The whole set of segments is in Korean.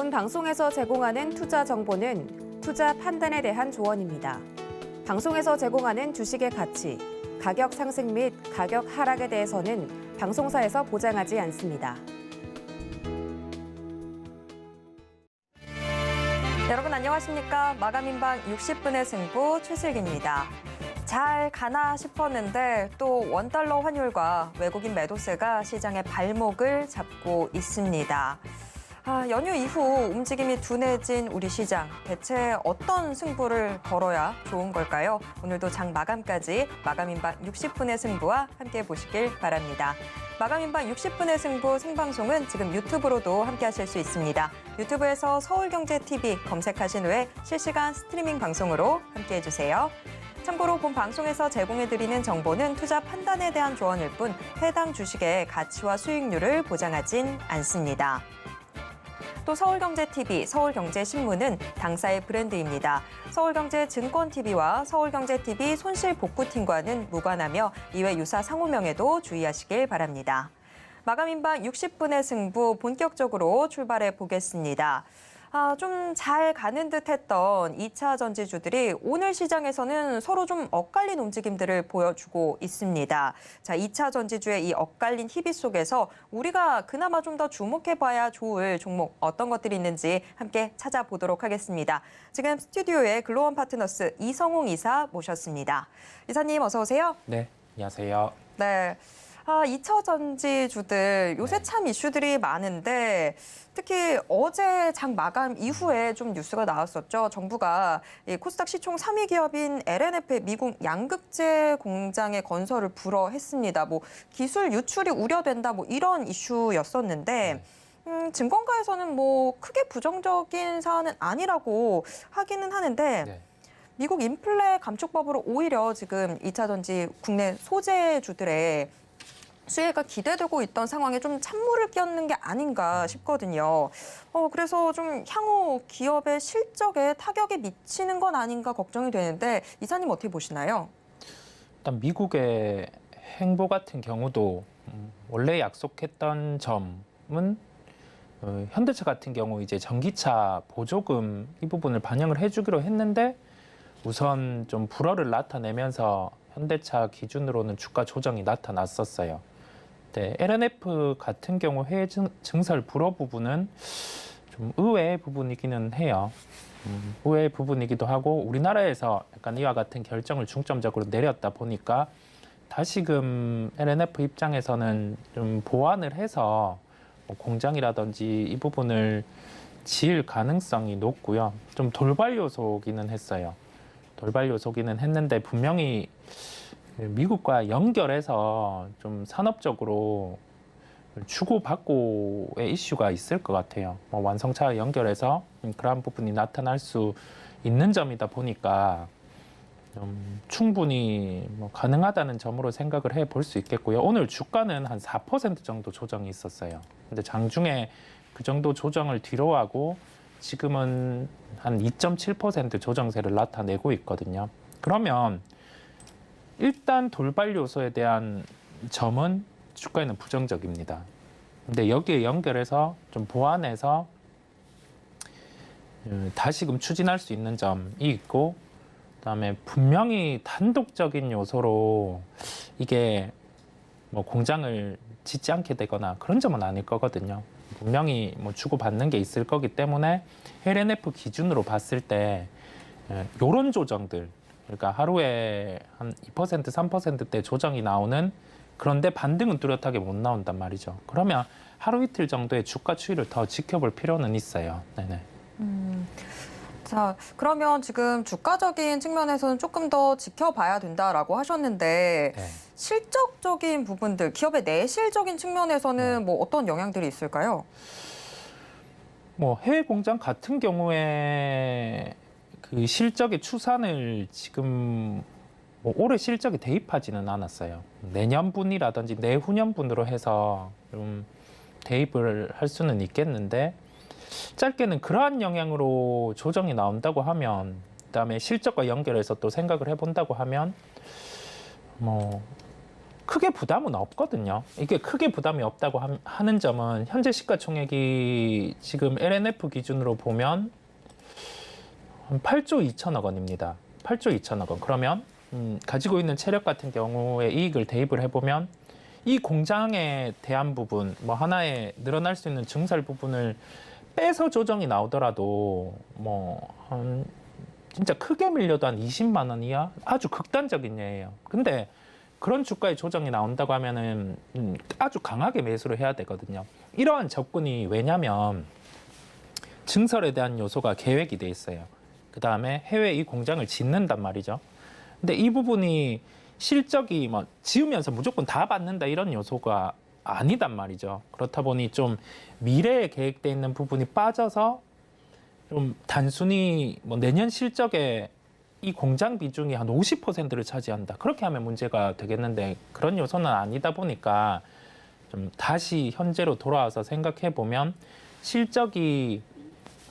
본 방송에서 제공하는 투자 정보는 투자 판단에 대한 조언입니다. 방송에서 제공하는 주식의 가치, 가격 상승 및 가격 하락에 대해서는 방송사에서 보장하지 않습니다. 여러분 안녕하십니까? 마감인방 60분의 승부 최슬기입니다. 잘 가나 싶었는데 또 원달러 환율과 외국인 매도세가 시장의 발목을 잡고 있습니다. 연휴 이후 움직임이 둔해진 우리 시장, 대체 어떤 승부를 걸어야 좋은 걸까요? 오늘도 장 마감까지 마감인방 60분의 승부와 함께 보시길 바랍니다. 마감인방 60분의 승부 생방송은 지금 유튜브로도 함께 하실 수 있습니다. 유튜브에서 서울경제TV 검색하신 후에 실시간 스트리밍 방송으로 함께 해주세요. 참고로 본 방송에서 제공해드리는 정보는 투자 판단에 대한 조언일 뿐 해당 주식의 가치와 수익률을 보장하진 않습니다. 또 서울경제TV, 서울경제신문은 당사의 브랜드입니다. 서울경제증권TV와 서울경제TV 손실복구팀과는 무관하며 이외 유사 상호명에도 주의하시길 바랍니다. 마감인방 60분의 승부 본격적으로 출발해 보겠습니다. 좀 잘 가는 듯 했던 2차 전지주들이 오늘 시장에서는 서로 좀 엇갈린 움직임들을 보여주고 있습니다. 자, 2차 전지주의 이 엇갈린 희비 속에서 우리가 그나마 좀 더 주목해봐야 좋을 종목 어떤 것들이 있는지 함께 찾아보도록 하겠습니다. 지금 스튜디오에 글로원 파트너스 이성웅 이사 모셨습니다. 이사님 어서 오세요. 네, 안녕하세요. 네. 2차 전지주들 요새 참 이슈들이 많은데 특히 어제 장 마감 이후에 좀 뉴스가 나왔었죠. 정부가 이 코스닥 시총 3위 기업인 LNF의 미국 양극재 공장의 건설을 불허했습니다. 뭐 기술 유출이 우려된다 뭐 이런 이슈였었는데 증권가에서는 뭐 크게 부정적인 사안은 아니라고 하기는 하는데 미국 인플레 감축법으로 오히려 지금 2차 전지 국내 소재주들의 수혜가 기대되고 있던 상황에 좀 찬물을 끼얹는 게 아닌가 싶거든요. 그래서 좀 향후 기업의 실적에 타격이 미치는 건 아닌가 걱정이 되는데 이사님 어떻게 보시나요? 일단 미국의 행보 같은 경우도 원래 약속했던 점은 현대차 같은 경우 이제 전기차 보조금 이 부분을 반영을 해주기로 했는데 우선 좀 불허를 나타내면서 현대차 기준으로는 주가 조정이 나타났었어요. 네, LNF 같은 경우 해외 증설 불허 부분은 좀 의외의 부분이기는 해요. 의외의 부분이기도 하고 우리나라에서 약간 이와 같은 결정을 중점적으로 내렸다 보니까 다시금 LNF 입장에서는 좀 보완을 해서 뭐 공장이라든지 이 부분을 지을 가능성이 높고요. 좀 돌발 요소기는 했어요. 돌발 요소기는 했는데 분명히 미국과 연결해서 좀 산업적으로 주고받고의 이슈가 있을 것 같아요. 뭐 완성차와 연결해서 그러한 부분이 나타날 수 있는 점이다 보니까 충분히 뭐 가능하다는 점으로 생각을 해볼 수 있겠고요. 오늘 주가는 한 4% 정도 조정이 있었어요. 근데 장중에 그 정도 조정을 뒤로하고 지금은 한 2.7% 조정세를 나타내고 있거든요. 그러면 일단 돌발 요소에 대한 점은 주가에는 부정적입니다. 근데 여기에 연결해서 좀 보완해서 다시금 추진할 수 있는 점이 있고 그다음에 분명히 단독적인 요소로 이게 뭐 공장을 짓지 않게 되거나 그런 점은 아닐 거거든요. 분명히 뭐 주고받는 게 있을 거기 때문에 LNF 기준으로 봤을 때 이런 조정들 그러니까 하루에 한 2%, 3%대 조정이 나오는 그런데 반등은 뚜렷하게 못 나온단 말이죠. 그러면 하루 이틀 정도의 주가 추이를 더 지켜볼 필요는 있어요. 네네. 자, 그러면 지금 주가적인 측면에서는 조금 더 지켜봐야 된다라고 하셨는데 실적적인 부분들, 기업의 내실적인 측면에서는 뭐 어떤 영향들이 있을까요? 뭐 해외 공장 같은 경우에 그 실적의 추산을 지금 뭐 올해 실적에 대입하지는 않았어요. 내년분이라든지 내후년분으로 해서 좀 대입을 할 수는 있겠는데 짧게는 그러한 영향으로 조정이 나온다고 하면 그다음에 실적과 연결해서 또 생각을 해본다고 하면 뭐 크게 부담은 없거든요. 이게 크게 부담이 없다고 하는 점은 현재 시가총액이 지금 LNF 기준으로 보면 한 8조 2천억 원입니다. 8조 2천억 원. 그러면 가지고 있는 체력 같은 경우에 이익을 대입을 해보면 이 공장에 대한 부분, 뭐 하나에 늘어날 수 있는 증설 부분을 빼서 조정이 나오더라도 한 진짜 크게 밀려도 한 20만 원 이하 아주 극단적인 예예요. 근데 그런 주가의 조정이 나온다고 하면은 아주 강하게 매수를 해야 되거든요. 이러한 접근이 왜냐면 증설에 대한 요소가 계획이 돼 있어요. 그 다음에 해외에 이 공장을 짓는단 말이죠. 근데 이 부분이 실적이 뭐 지으면서 무조건 다 받는다 이런 요소가 아니단 말이죠. 그렇다 보니 좀 미래에 계획돼 있는 부분이 빠져서 좀 단순히 뭐 내년 실적에 이 공장 비중이 한 50%를 차지한다. 그렇게 하면 문제가 되겠는데 그런 요소는 아니다 보니까 좀 다시 현재로 돌아와서 생각해 보면 실적이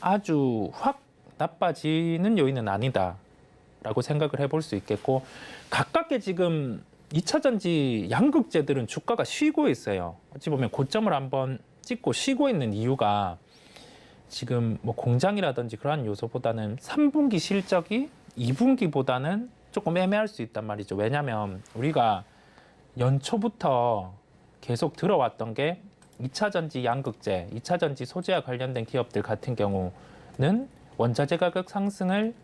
아주 확 나빠지는 요인은 아니다라고 생각을 해볼 수 있겠고 가깝게 지금 2차 전지 양극재들은 주가가 쉬고 있어요. 어찌 보면 고점을 한번 찍고 쉬고 있는 이유가 지금 뭐 공장이라든지 그러한 요소보다는 3분기 실적이 2분기보다는 조금 애매할 수 있단 말이죠. 왜냐하면 우리가 연초부터 계속 들어왔던 게 2차 전지 양극재, 2차 전지 소재와 관련된 기업들 같은 경우는 원자재 가격 상승을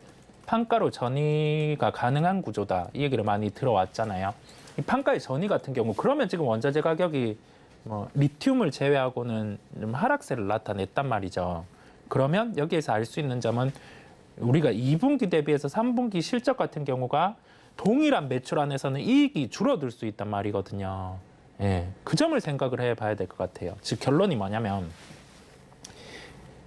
판가로 전이가 가능한 구조다. 이 얘기를 많이 들어왔잖아요. 이 판가의 전이 같은 경우 그러면 지금 원자재 가격이 뭐 리튬을 제외하고는 좀 하락세를 나타냈단 말이죠. 그러면 여기에서 알 수 있는 점은 우리가 2분기 대비해서 3분기 실적 같은 경우가 동일한 매출 안에서는 이익이 줄어들 수 있단 말이거든요. 예, 그 점을 생각을 해봐야 될 것 같아요. 즉 결론이 뭐냐면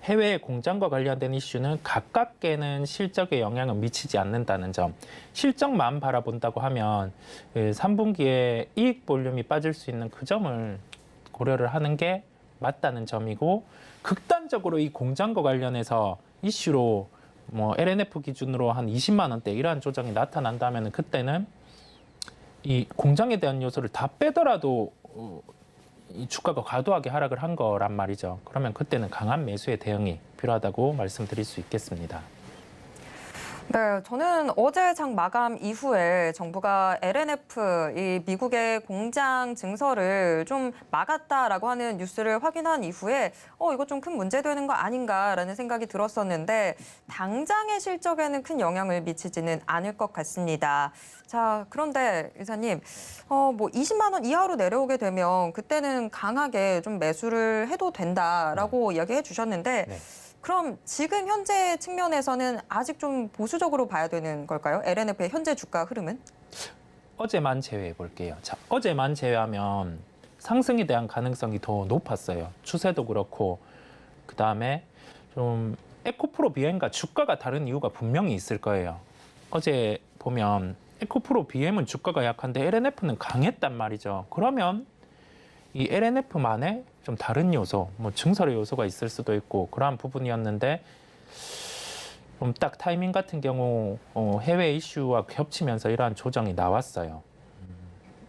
해외 공장과 관련된 이슈는 가깝게는 실적에 영향을 미치지 않는다는 점. 실적만 바라본다고 하면 3분기에 이익 볼륨이 빠질 수 있는 그 점을 고려를 하는 게 맞다는 점이고 극단적으로 이 공장과 관련해서 이슈로 뭐 LNF 기준으로 한 20만 원대 이러한 조정이 나타난다면 그때는 이 공장에 대한 요소를 다 빼더라도 이 주가가 과도하게 하락을 한 거란 말이죠. 그러면 그때는 강한 매수의 대응이 필요하다고 말씀드릴 수 있겠습니다. 네, 저는 어제 장 마감 이후에 정부가 LNF, 이 미국의 공장 증설을 좀 막았다라고 하는 뉴스를 확인한 이후에 이거 좀 큰 문제 되는 거 아닌가라는 생각이 들었었는데 당장의 실적에는 큰 영향을 미치지는 않을 것 같습니다. 자, 그런데 이사님, 뭐 20만 원 이하로 내려오게 되면 그때는 강하게 좀 매수를 해도 된다라고 이야기해 주셨는데 네. 그럼 지금 현재 측면에서는 아직 좀 보수적으로 봐야 되는 걸까요? LNF의 현재 주가 흐름은? 어제만 제외해 볼게요. 자, 어제만 제외하면 상승에 대한 가능성이 더 높았어요. 추세도 그렇고 그 다음에 좀 에코프로 BM과 주가가 다른 이유가 분명히 있을 거예요. 어제 보면 에코프로 BM은 주가가 약한데 LNF는 강했단 말이죠. 그러면 이 LNF만의 좀 다른 요소, 뭐 증설의 요소가 있을 수도 있고 그러한 부분이었는데 좀 딱 타이밍 같은 경우 해외 이슈와 겹치면서 이러한 조정이 나왔어요.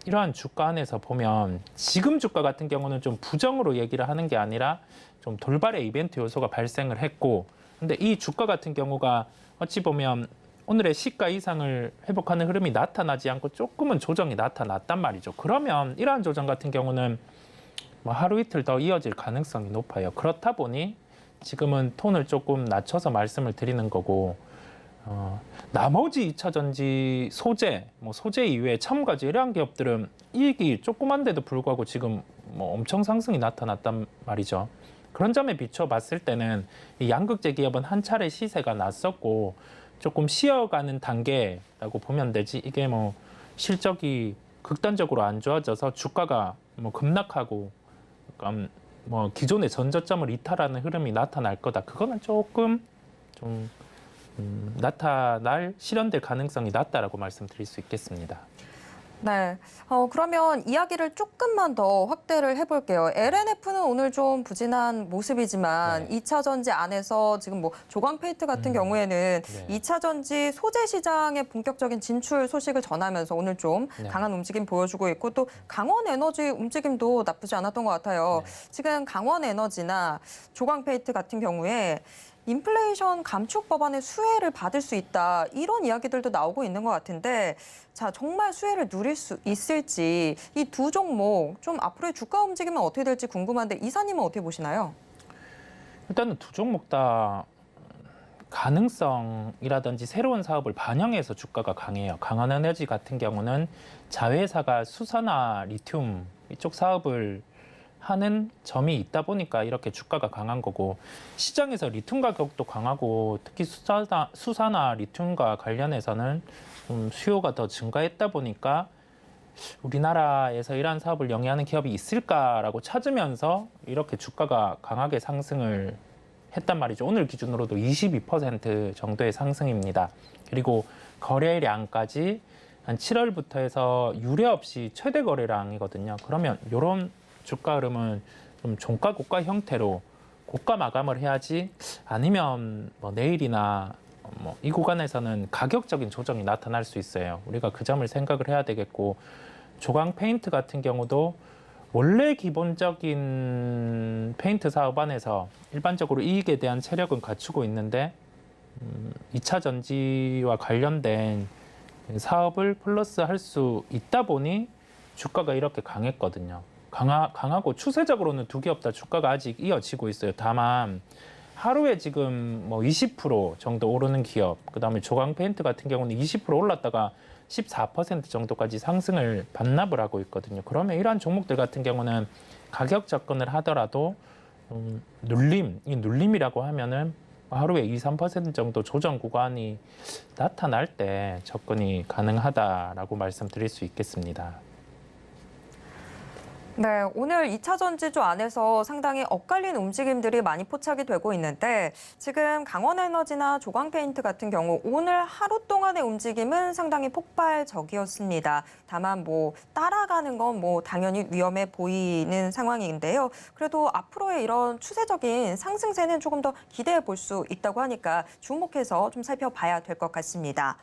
이러한 주가 안에서 보면 지금 주가 같은 경우는 좀 부정으로 얘기를 하는 게 아니라 좀 돌발의 이벤트 요소가 발생을 했고 근데 이 주가 같은 경우가 어찌 보면 오늘의 시가 이상을 회복하는 흐름이 나타나지 않고 조금은 조정이 나타났단 말이죠. 그러면 이러한 조정 같은 경우는 뭐 하루 이틀 더 이어질 가능성이 높아요. 그렇다 보니 지금은 톤을 조금 낮춰서 말씀을 드리는 거고 나머지 2차 전지 소재, 뭐 소재 이외에 첨가제 이러한 기업들은 이익이 조그만데도 불구하고 지금 뭐 엄청 상승이 나타났단 말이죠. 그런 점에 비춰봤을 때는 이 양극재 기업은 한 차례 시세가 났었고 조금 쉬어가는 단계라고 보면 되지 이게 뭐 실적이 극단적으로 안 좋아져서 주가가 뭐 급락하고 뭐 기존의 전저점을 이탈하는 흐름이 나타날 거다. 그거는 조금 좀 나타날 실현될 가능성이 낮다라고 말씀드릴 수 있겠습니다. 네. 그러면 이야기를 조금만 더 확대를 해볼게요. LNF는 오늘 좀 부진한 모습이지만 네. 2차 전지 안에서 지금 뭐 조광 페인트 같은 경우에는 네. 2차 전지 소재 시장의 본격적인 진출 소식을 전하면서 오늘 좀 네. 강한 움직임 보여주고 있고 또 강원 에너지 움직임도 나쁘지 않았던 것 같아요. 네. 지금 강원 에너지나 조광 페인트 같은 경우에 인플레이션 감축 법안의 수혜를 받을 수 있다. 이런 이야기들도 나오고 있는 것 같은데 자, 정말 수혜를 누릴 수 있을지 이 두 종목 좀 앞으로의 주가 움직임은 어떻게 될지 궁금한데 이사님은 어떻게 보시나요? 일단은 두 종목 다 가능성이라든지 새로운 사업을 반영해서 주가가 강해요. 강원에너지 같은 경우는 자회사가 수산화 리튬 이쪽 사업을 하는 점이 있다 보니까 이렇게 주가가 강한 거고, 시장에서 리튬 가격도 강하고 특히 수산화 리튬과 관련해서는 수요가 더 증가했다 보니까 우리나라에서 이러한 사업을 영위하는 기업이 있을까라고 찾으면서 이렇게 주가가 강하게 상승을 했단 말이죠. 오늘 기준으로도 22% 정도의 상승입니다. 그리고 거래량까지 한 7월부터 해서 유례 없이 최대 거래량이거든요. 그러면 이런 주가 흐름은 좀 종가 고가 형태로 고가 마감을 해야지, 아니면 뭐 내일이나 뭐 이 구간에서는 가격적인 조정이 나타날 수 있어요. 우리가 그 점을 생각을 해야 되겠고, 조광 페인트 같은 경우도 원래 기본적인 페인트 사업 안에서 일반적으로 이익에 대한 체력은 갖추고 있는데 2차 전지와 관련된 사업을 플러스 할 수 있다 보니 주가가 이렇게 강했거든요. 강하고 추세적으로는 두 기업 다 주가가 아직 이어지고 있어요. 다만 하루에 지금 뭐 20% 정도 오르는 기업, 그다음에 조광 페인트 같은 경우는 20% 올랐다가 14% 정도까지 상승을 반납을 하고 있거든요. 그러면 이러한 종목들 같은 경우는 가격 접근을 하더라도 이 눌림이라고 하면은 하루에 2~3% 정도 조정 구간이 나타날 때 접근이 가능하다라고 말씀드릴 수 있겠습니다. 네, 오늘 2차 전지주 안에서 상당히 엇갈린 움직임들이 많이 포착이 되고 있는데 지금 강원에너지나 조광페인트 같은 경우 오늘 하루 동안의 움직임은 상당히 폭발적이었습니다. 다만 뭐 따라가는 건 뭐 당연히 위험해 보이는 상황인데요. 그래도 앞으로의 이런 추세적인 상승세는 조금 더 기대해 볼 수 있다고 하니까 주목해서 좀 살펴봐야 될 것 같습니다.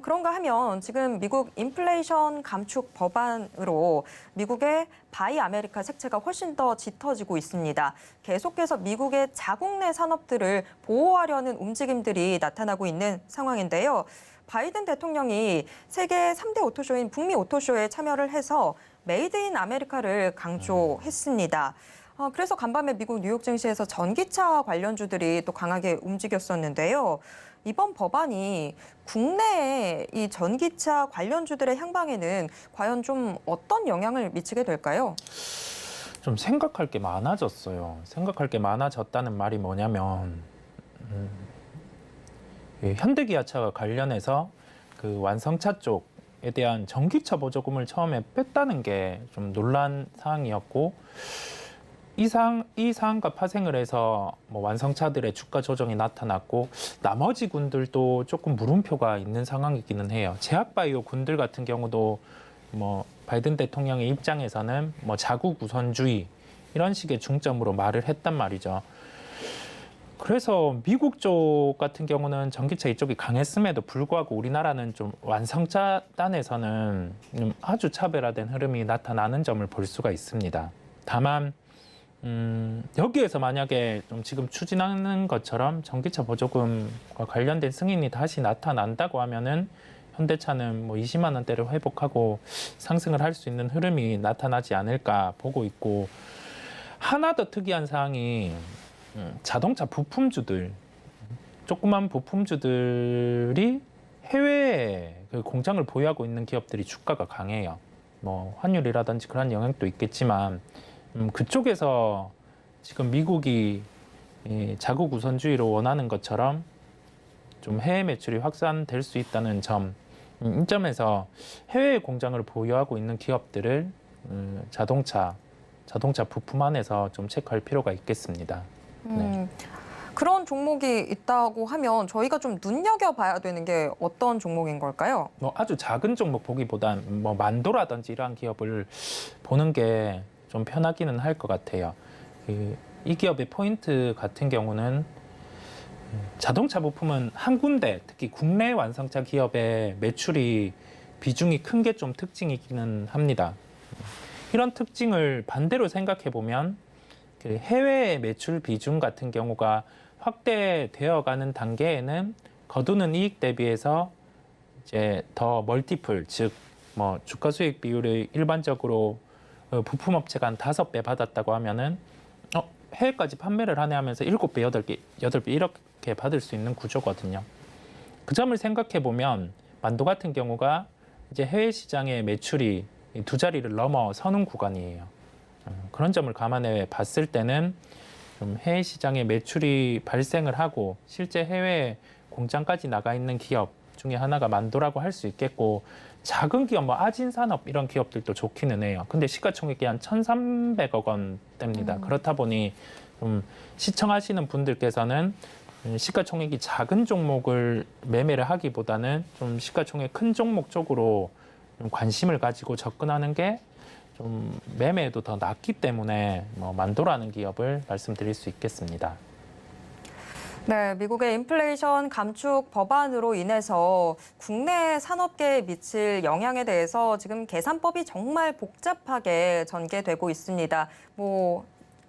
그런가 하면 지금 미국 인플레이션 감축 법안으로 미국의 바이 아메리카 색채가 훨씬 더 짙어지고 있습니다. 계속해서 미국의 자국 내 산업들을 보호하려는 움직임들이 나타나고 있는 상황인데요. 바이든 대통령이 세계 3대 오토쇼인 북미 오토쇼에 참여를 해서 메이드 인 아메리카를 강조했습니다. 그래서 간밤에 미국 뉴욕 증시에서 전기차 관련주들이 또 강하게 움직였었는데요. 이번 법안이 국내의 이 전기차 관련주들의 향방에는 과연 좀 어떤 영향을 미치게 될까요? 좀 생각할 게 많아졌어요. 생각할 게 많아졌다는 말이 뭐냐면 현대기아차와 관련해서 그 완성차 쪽에 대한 전기차 보조금을 처음에 뺐다는 게 좀 논란 사항이었고, 이 사항과 파생을 해서 뭐 완성차들의 주가 조정이 나타났고, 나머지 군들도 조금 물음표가 있는 상황이기는 해요. 제약바이오 군들 같은 경우도 뭐 바이든 대통령의 입장에서는 뭐 자국 우선주의 이런 식의 중점으로 말을 했단 말이죠. 그래서 미국 쪽 같은 경우는 전기차 이쪽이 강했음에도 불구하고 우리나라는 좀 완성차 단에서는 아주 차별화된 흐름이 나타나는 점을 볼 수가 있습니다. 다만 여기에서 만약에 좀 지금 추진하는 것처럼 전기차 보조금과 관련된 승인이 다시 나타난다고 하면은 현대차는 뭐 20만 원대를 회복하고 상승을 할 수 있는 흐름이 나타나지 않을까 보고 있고, 하나 더 특이한 사항이 자동차 부품주들, 조그만 부품주들이 해외에 그 공장을 보유하고 있는 기업들이 주가가 강해요. 뭐 환율이라든지 그런 영향도 있겠지만 그쪽에서 지금 미국이 자국 우선주의로 원하는 것처럼 좀 해외 매출이 확산될 수 있다는 점, 이 점에서 해외 공장을 보유하고 있는 기업들을 자동차 부품 안에서 좀 체크할 필요가 있겠습니다. 네. 그런 종목이 있다고 하면 저희가 좀 눈여겨봐야 되는 게 어떤 종목인 걸까요? 뭐 아주 작은 종목 보기보단 뭐 만도라든지 이러한 기업을 보는 게 좀 편하기는 할 것 같아요. 이 기업의 포인트 같은 경우는 자동차 부품은 한 군데, 특히 국내 완성차 기업의 매출이 비중이 큰 게 좀 특징이기는 합니다. 이런 특징을 반대로 생각해 보면 해외 매출 비중 같은 경우가 확대되어 가는 단계에는 거두는 이익 대비해서 이제 더 멀티플, 즉 뭐 주가 수익 비율이 일반적으로 부품 업체가 한 5배 받았다고 하면은 해외까지 판매를 하네 하면서 7배, 8배 이렇게 받을 수 있는 구조거든요. 그 점을 생각해 보면 만도 같은 경우가 이제 해외 시장의 매출이 2자리를 넘어서는 구간이에요. 그런 점을 감안해 봤을 때는 좀 해외 시장에 매출이 발생을 하고 실제 해외 공장까지 나가 있는 기업 중에 하나가 만도라고 할 수 있겠고, 작은 기업, 뭐 아진산업 이런 기업들도 좋기는 해요. 근데 시가총액이 한 1,300억 원대입니다. 그렇다 보니 좀 시청하시는 분들께서는 시가총액이 작은 종목을 매매를 하기보다는 좀 시가총액 큰 종목 쪽으로 좀 관심을 가지고 접근하는 게 좀 매매에도 더 낫기 때문에 뭐 만도라는 기업을 말씀드릴 수 있겠습니다. 네, 미국의 인플레이션 감축 법안으로 인해서 국내 산업계에 미칠 영향에 대해서 지금 계산법이 정말 복잡하게 전개되고 있습니다.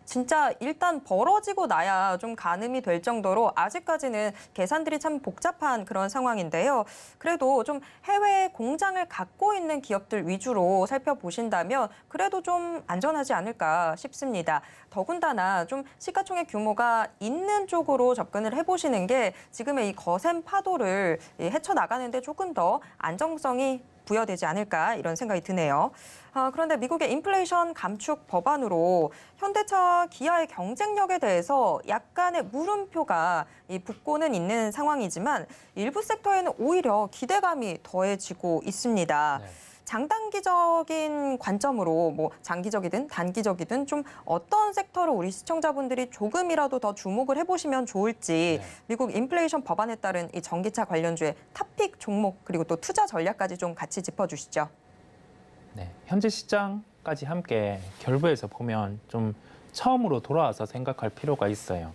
진짜 일단 벌어지고 나야 좀 가늠이 될 정도로 아직까지는 계산들이 참 복잡한 그런 상황인데요. 그래도 좀 해외 공장을 갖고 있는 기업들 위주로 살펴보신다면 그래도 좀 안전하지 않을까 싶습니다. 더군다나 좀 시가총액 규모가 있는 쪽으로 접근을 해보시는 게 지금의 이 거센 파도를 헤쳐나가는데 조금 더 안정성이 부여되지 않을까 이런 생각이 드네요. 그런데 미국의 인플레이션 감축 법안으로 현대차, 기아의 경쟁력에 대해서 약간의 물음표가 붙고는 있는 상황이지만 일부 섹터에는 오히려 기대감이 더해지고 있습니다. 네. 장단기적인 관점으로 장기적이든 단기적이든 좀 어떤 섹터를 우리 시청자분들이 조금이라도 더 주목을 해보시면 좋을지 미국 인플레이션 법안에 따른 이 전기차 관련주의 탑픽 종목 그리고 또 투자 전략까지 좀 같이 짚어주시죠. 네, 현재 시장까지 함께 결부해서 보면 좀 처음으로 돌아와서 생각할 필요가 있어요.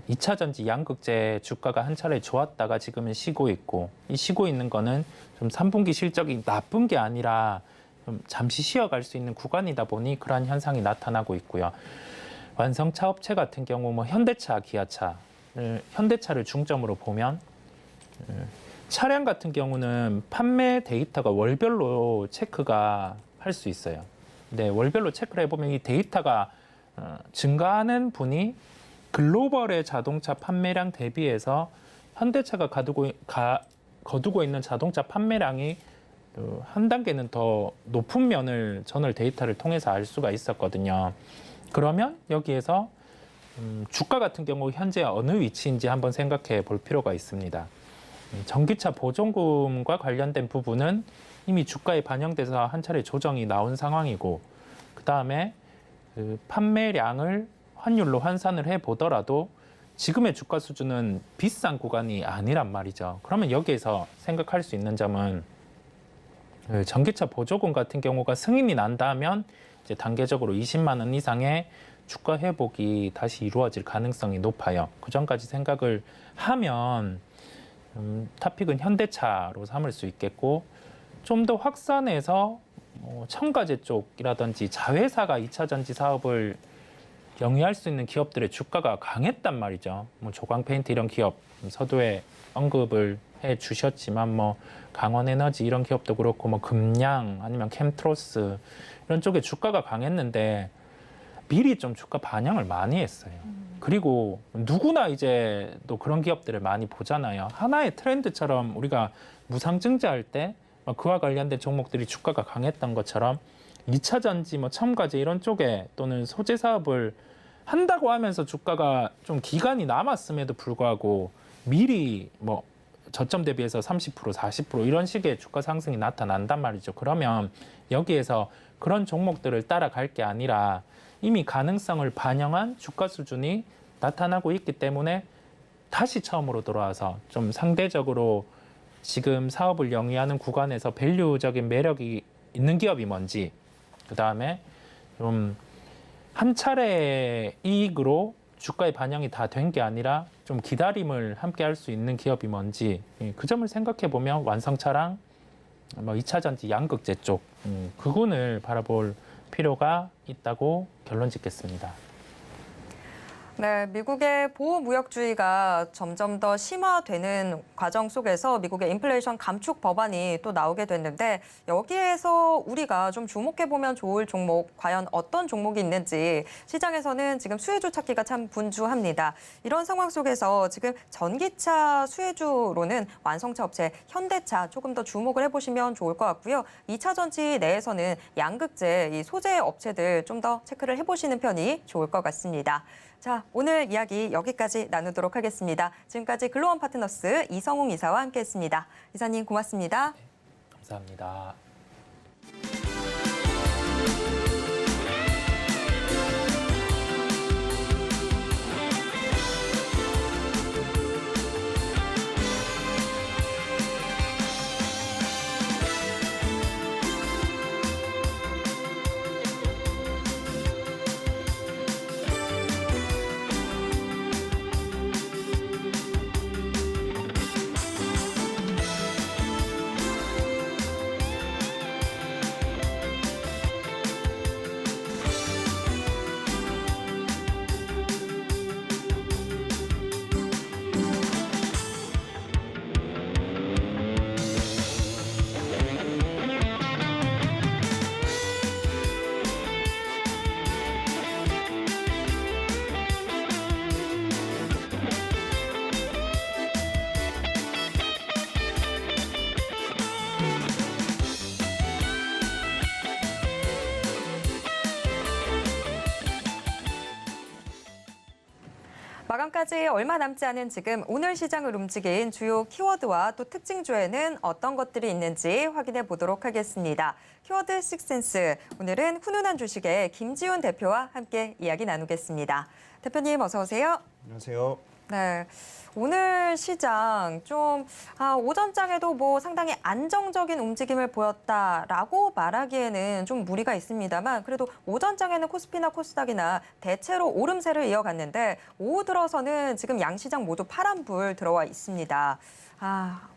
2차 전지 양극재 주가가 한 차례 좋았다가 지금은 쉬고 있고, 이 쉬고 있는 거는 좀 3분기 실적이 나쁜 게 아니라 좀 잠시 쉬어갈 수 있는 구간이다 보니 그러한 현상이 나타나고 있고요. 완성차 업체 같은 경우 뭐 현대차, 현대차를 중점으로 보면 차량 같은 경우는 판매 데이터가 월별로 체크가 할 수 있어요. 근데 월별로 체크를 해보면 이 데이터가 증가하는 분이 글로벌의 자동차 판매량 대비해서 현대차가 거두고 있는 자동차 판매량이 한 단계는 더 높은 면을 전월 데이터를 통해서 알 수가 있었거든요. 그러면 여기에서 주가 같은 경우 현재 어느 위치인지 한번 생각해 볼 필요가 있습니다. 전기차 보조금과 관련된 부분은 이미 주가에 반영돼서 한 차례 조정이 나온 상황이고, 그 다음에 판매량을 환율로 환산을 해보더라도 지금의 주가 수준은 비싼 구간이 아니란 말이죠. 그러면 여기에서 생각할 수 있는 점은 전기차 보조금 같은 경우가 승인이 난다면 이제 단계적으로 20만 원 이상의 주가 회복이 다시 이루어질 가능성이 높아요. 그 전까지 생각을 하면 탑픽은 현대차로 삼을 수 있겠고, 좀 더 확산해서 첨가제 쪽이라든지 자회사가 2차 전지 사업을 영위할 수 있는 기업들의 주가가 강했단 말이죠. 조광 페인트 이런 기업 서두에 언급을 해 주셨지만 강원에너지 이런 기업도 그렇고 금양 아니면 캠트로스 이런 쪽에 주가가 강했는데 미리 좀 주가 반영을 많이 했어요. 그리고 누구나 이제 또 그런 기업들을 많이 보잖아요. 하나의 트렌드처럼 우리가 무상증자할 때 그와 관련된 종목들이 주가가 강했던 것처럼 2차 전지, 첨가제 이런 쪽에 또는 소재 사업을 한다고 하면서 주가가 좀 기간이 남았음에도 불구하고 미리 저점 대비해서 30%, 40% 이런 식의 주가 상승이 나타난단 말이죠. 그러면 여기에서 그런 종목들을 따라갈 게 아니라 이미 가능성을 반영한 주가 수준이 나타나고 있기 때문에 다시 처음으로 돌아와서 좀 상대적으로 지금 사업을 영위하는 구간에서 밸류적인 매력이 있는 기업이 뭔지, 그다음에 좀 한 차례 이익으로 주가에 반영이 다 된 게 아니라 좀 기다림을 함께 할 수 있는 기업이 뭔지, 그 점을 생각해 보면 완성차랑 뭐 2차 전지 양극재 쪽 그군을 바라볼 필요가 있다고 결론 짓겠습니다. 네, 미국의 보호무역주의가 점점 더 심화되는 과정 속에서 미국의 인플레이션 감축 법안이 또 나오게 됐는데 여기에서 우리가 좀 주목해보면 좋을 종목, 과연 어떤 종목이 있는지 시장에서는 지금 수혜주 찾기가 참 분주합니다. 이런 상황 속에서 지금 전기차 수혜주로는 완성차 업체 현대차 조금 더 주목을 해보시면 좋을 것 같고요. 2차 전지 내에서는 양극재, 이 소재 업체들 좀 더 체크를 해보시는 편이 좋을 것 같습니다. 자, 오늘 이야기 여기까지 나누도록 하겠습니다. 지금까지 글로원 파트너스 이성웅 이사와 함께했습니다. 이사님 고맙습니다. 감사합니다. 마감까지 얼마 남지 않은 지금 오늘 시장을 움직인 주요 키워드와 또 특징주에는 어떤 것들이 있는지 확인해 보도록 하겠습니다. 키워드 식센스, 오늘은 훈훈한 주식의 김지훈 대표와 함께 이야기 나누겠습니다. 대표님 어서 오세요. 안녕하세요. 네, 오늘 시장 좀 오전장에도 뭐 상당히 안정적인 움직임을 보였다라고 말하기에는 좀 무리가 있습니다만 그래도 오전장에는 코스피나 코스닥이나 대체로 오름세를 이어갔는데 오후 들어서는 지금 양시장 모두 파란불 들어와 있습니다.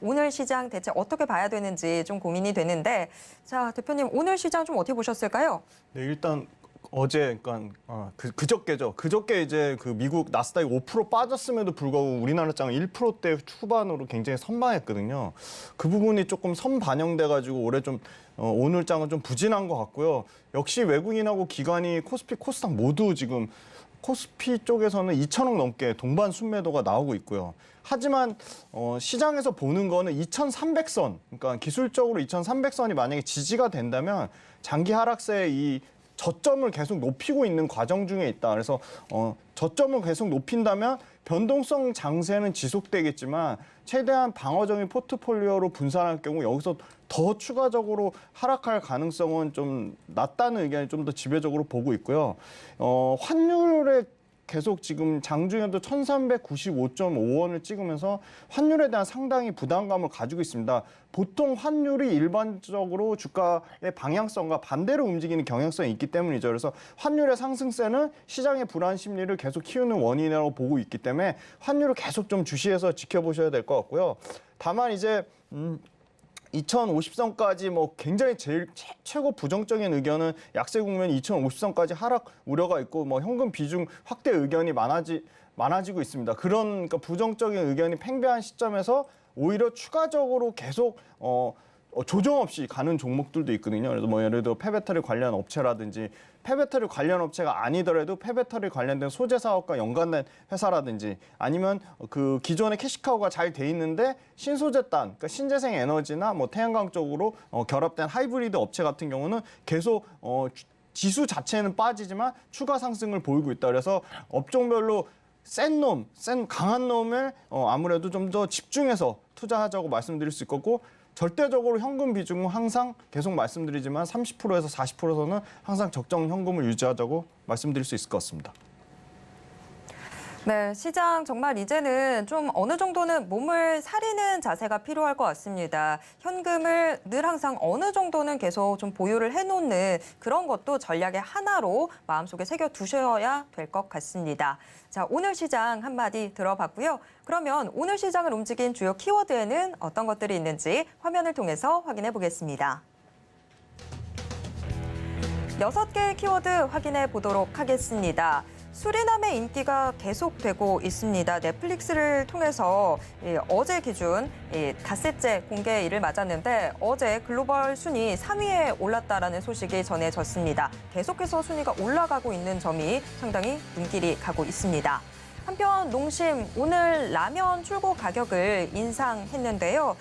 오늘 시장 대체 어떻게 봐야 되는지 좀 고민이 되는데 자, 대표님 오늘 시장 좀 어떻게 보셨을까요? 네, 일단 어제 그러니까 그저께죠. 그저께 이제 그 미국 나스닥이 5% 빠졌음에도 불구하고 우리나라 장은 1%대 후반으로 굉장히 선방했거든요. 그 부분이 조금 선반영돼 가지고 올해 좀 오늘 장은 좀 부진한 것 같고요. 역시 외국인하고 기관이 코스피, 코스닥 모두 지금 코스피 쪽에서는 2천억 넘게 동반 순매도가 나오고 있고요. 하지만 시장에서 보는 거는 2,300선, 그러니까 기술적으로 2,300선이 만약에 지지가 된다면 장기 하락세의 이 저점을 계속 높이고 있는 과정 중에 있다. 그래서 저점을 계속 높인다면 변동성 장세는 지속되겠지만 최대한 방어적인 포트폴리오로 분산할 경우 여기서 더 추가적으로 하락할 가능성은 좀 낮다는 의견이 좀 더 지배적으로 보고 있고요. 환율에 계속 지금 장중에도 1,395.5원을 찍으면서 환율에 대한 상당히 부담감을 가지고 있습니다. 보통 환율이 일반적으로 주가의 방향성과 반대로 움직이는 경향성이 있기 때문이죠. 그래서 환율의 상승세는 시장의 불안 심리를 계속 키우는 원인이라고 보고 있기 때문에 환율을 계속 좀 주시해서 지켜보셔야 될 것 같고요. 다만 이제 2050선까지 뭐 굉장히 제일 최고 부정적인 의견은 약세 국면 2050선까지 하락 우려가 있고 뭐 현금 비중 확대 의견이 많아지고 있습니다. 그런 그러니까 부정적인 의견이 팽배한 시점에서 오히려 추가적으로 계속 조정 없이 가는 종목들도 있거든요. 그래서 뭐 예를 들어 폐배터리 관련 업체라든지 폐배터리 관련 업체가 아니더라도 폐배터리 관련된 소재 사업과 연관된 회사라든지 아니면 그 기존의 캐시카우가 잘 돼 있는데 신소재단, 그러니까 신재생 에너지나 뭐 태양광 쪽으로 결합된 하이브리드 업체 같은 경우는 계속 지수 자체는 빠지지만 추가 상승을 보이고 있다. 그래서 업종별로 강한 놈을 아무래도 좀 더 집중해서 투자하자고 말씀드릴 수 있고 절대적으로 현금 비중은 항상 계속 말씀드리지만 30%에서 40%선은 항상 적정 현금을 유지하자고 말씀드릴 수 있을 것 같습니다. 네, 시장 정말 이제는 좀 어느 정도는 몸을 사리는 자세가 필요할 것 같습니다. 현금을 늘 항상 어느 정도는 계속 좀 보유를 해놓는 그런 것도 전략의 하나로 마음속에 새겨두셔야 될 것 같습니다. 자, 오늘 시장 한마디 들어봤고요. 그러면 오늘 시장을 움직인 주요 키워드에는 어떤 것들이 있는지 화면을 통해서 확인해 보겠습니다. 6개의 키워드 확인해 보도록 하겠습니다. 수리남의 인기가 계속되고 있습니다. 넷플릭스를 통해서 어제 기준 닷새째 공개일을 맞았는데 어제 글로벌 순위 3위에 올랐다라는 소식이 전해졌습니다. 계속해서 순위가 올라가고 있는 점이 상당히 눈길이 가고 있습니다. 한편 농심 오늘 라면 출고 가격을 인상했는데요.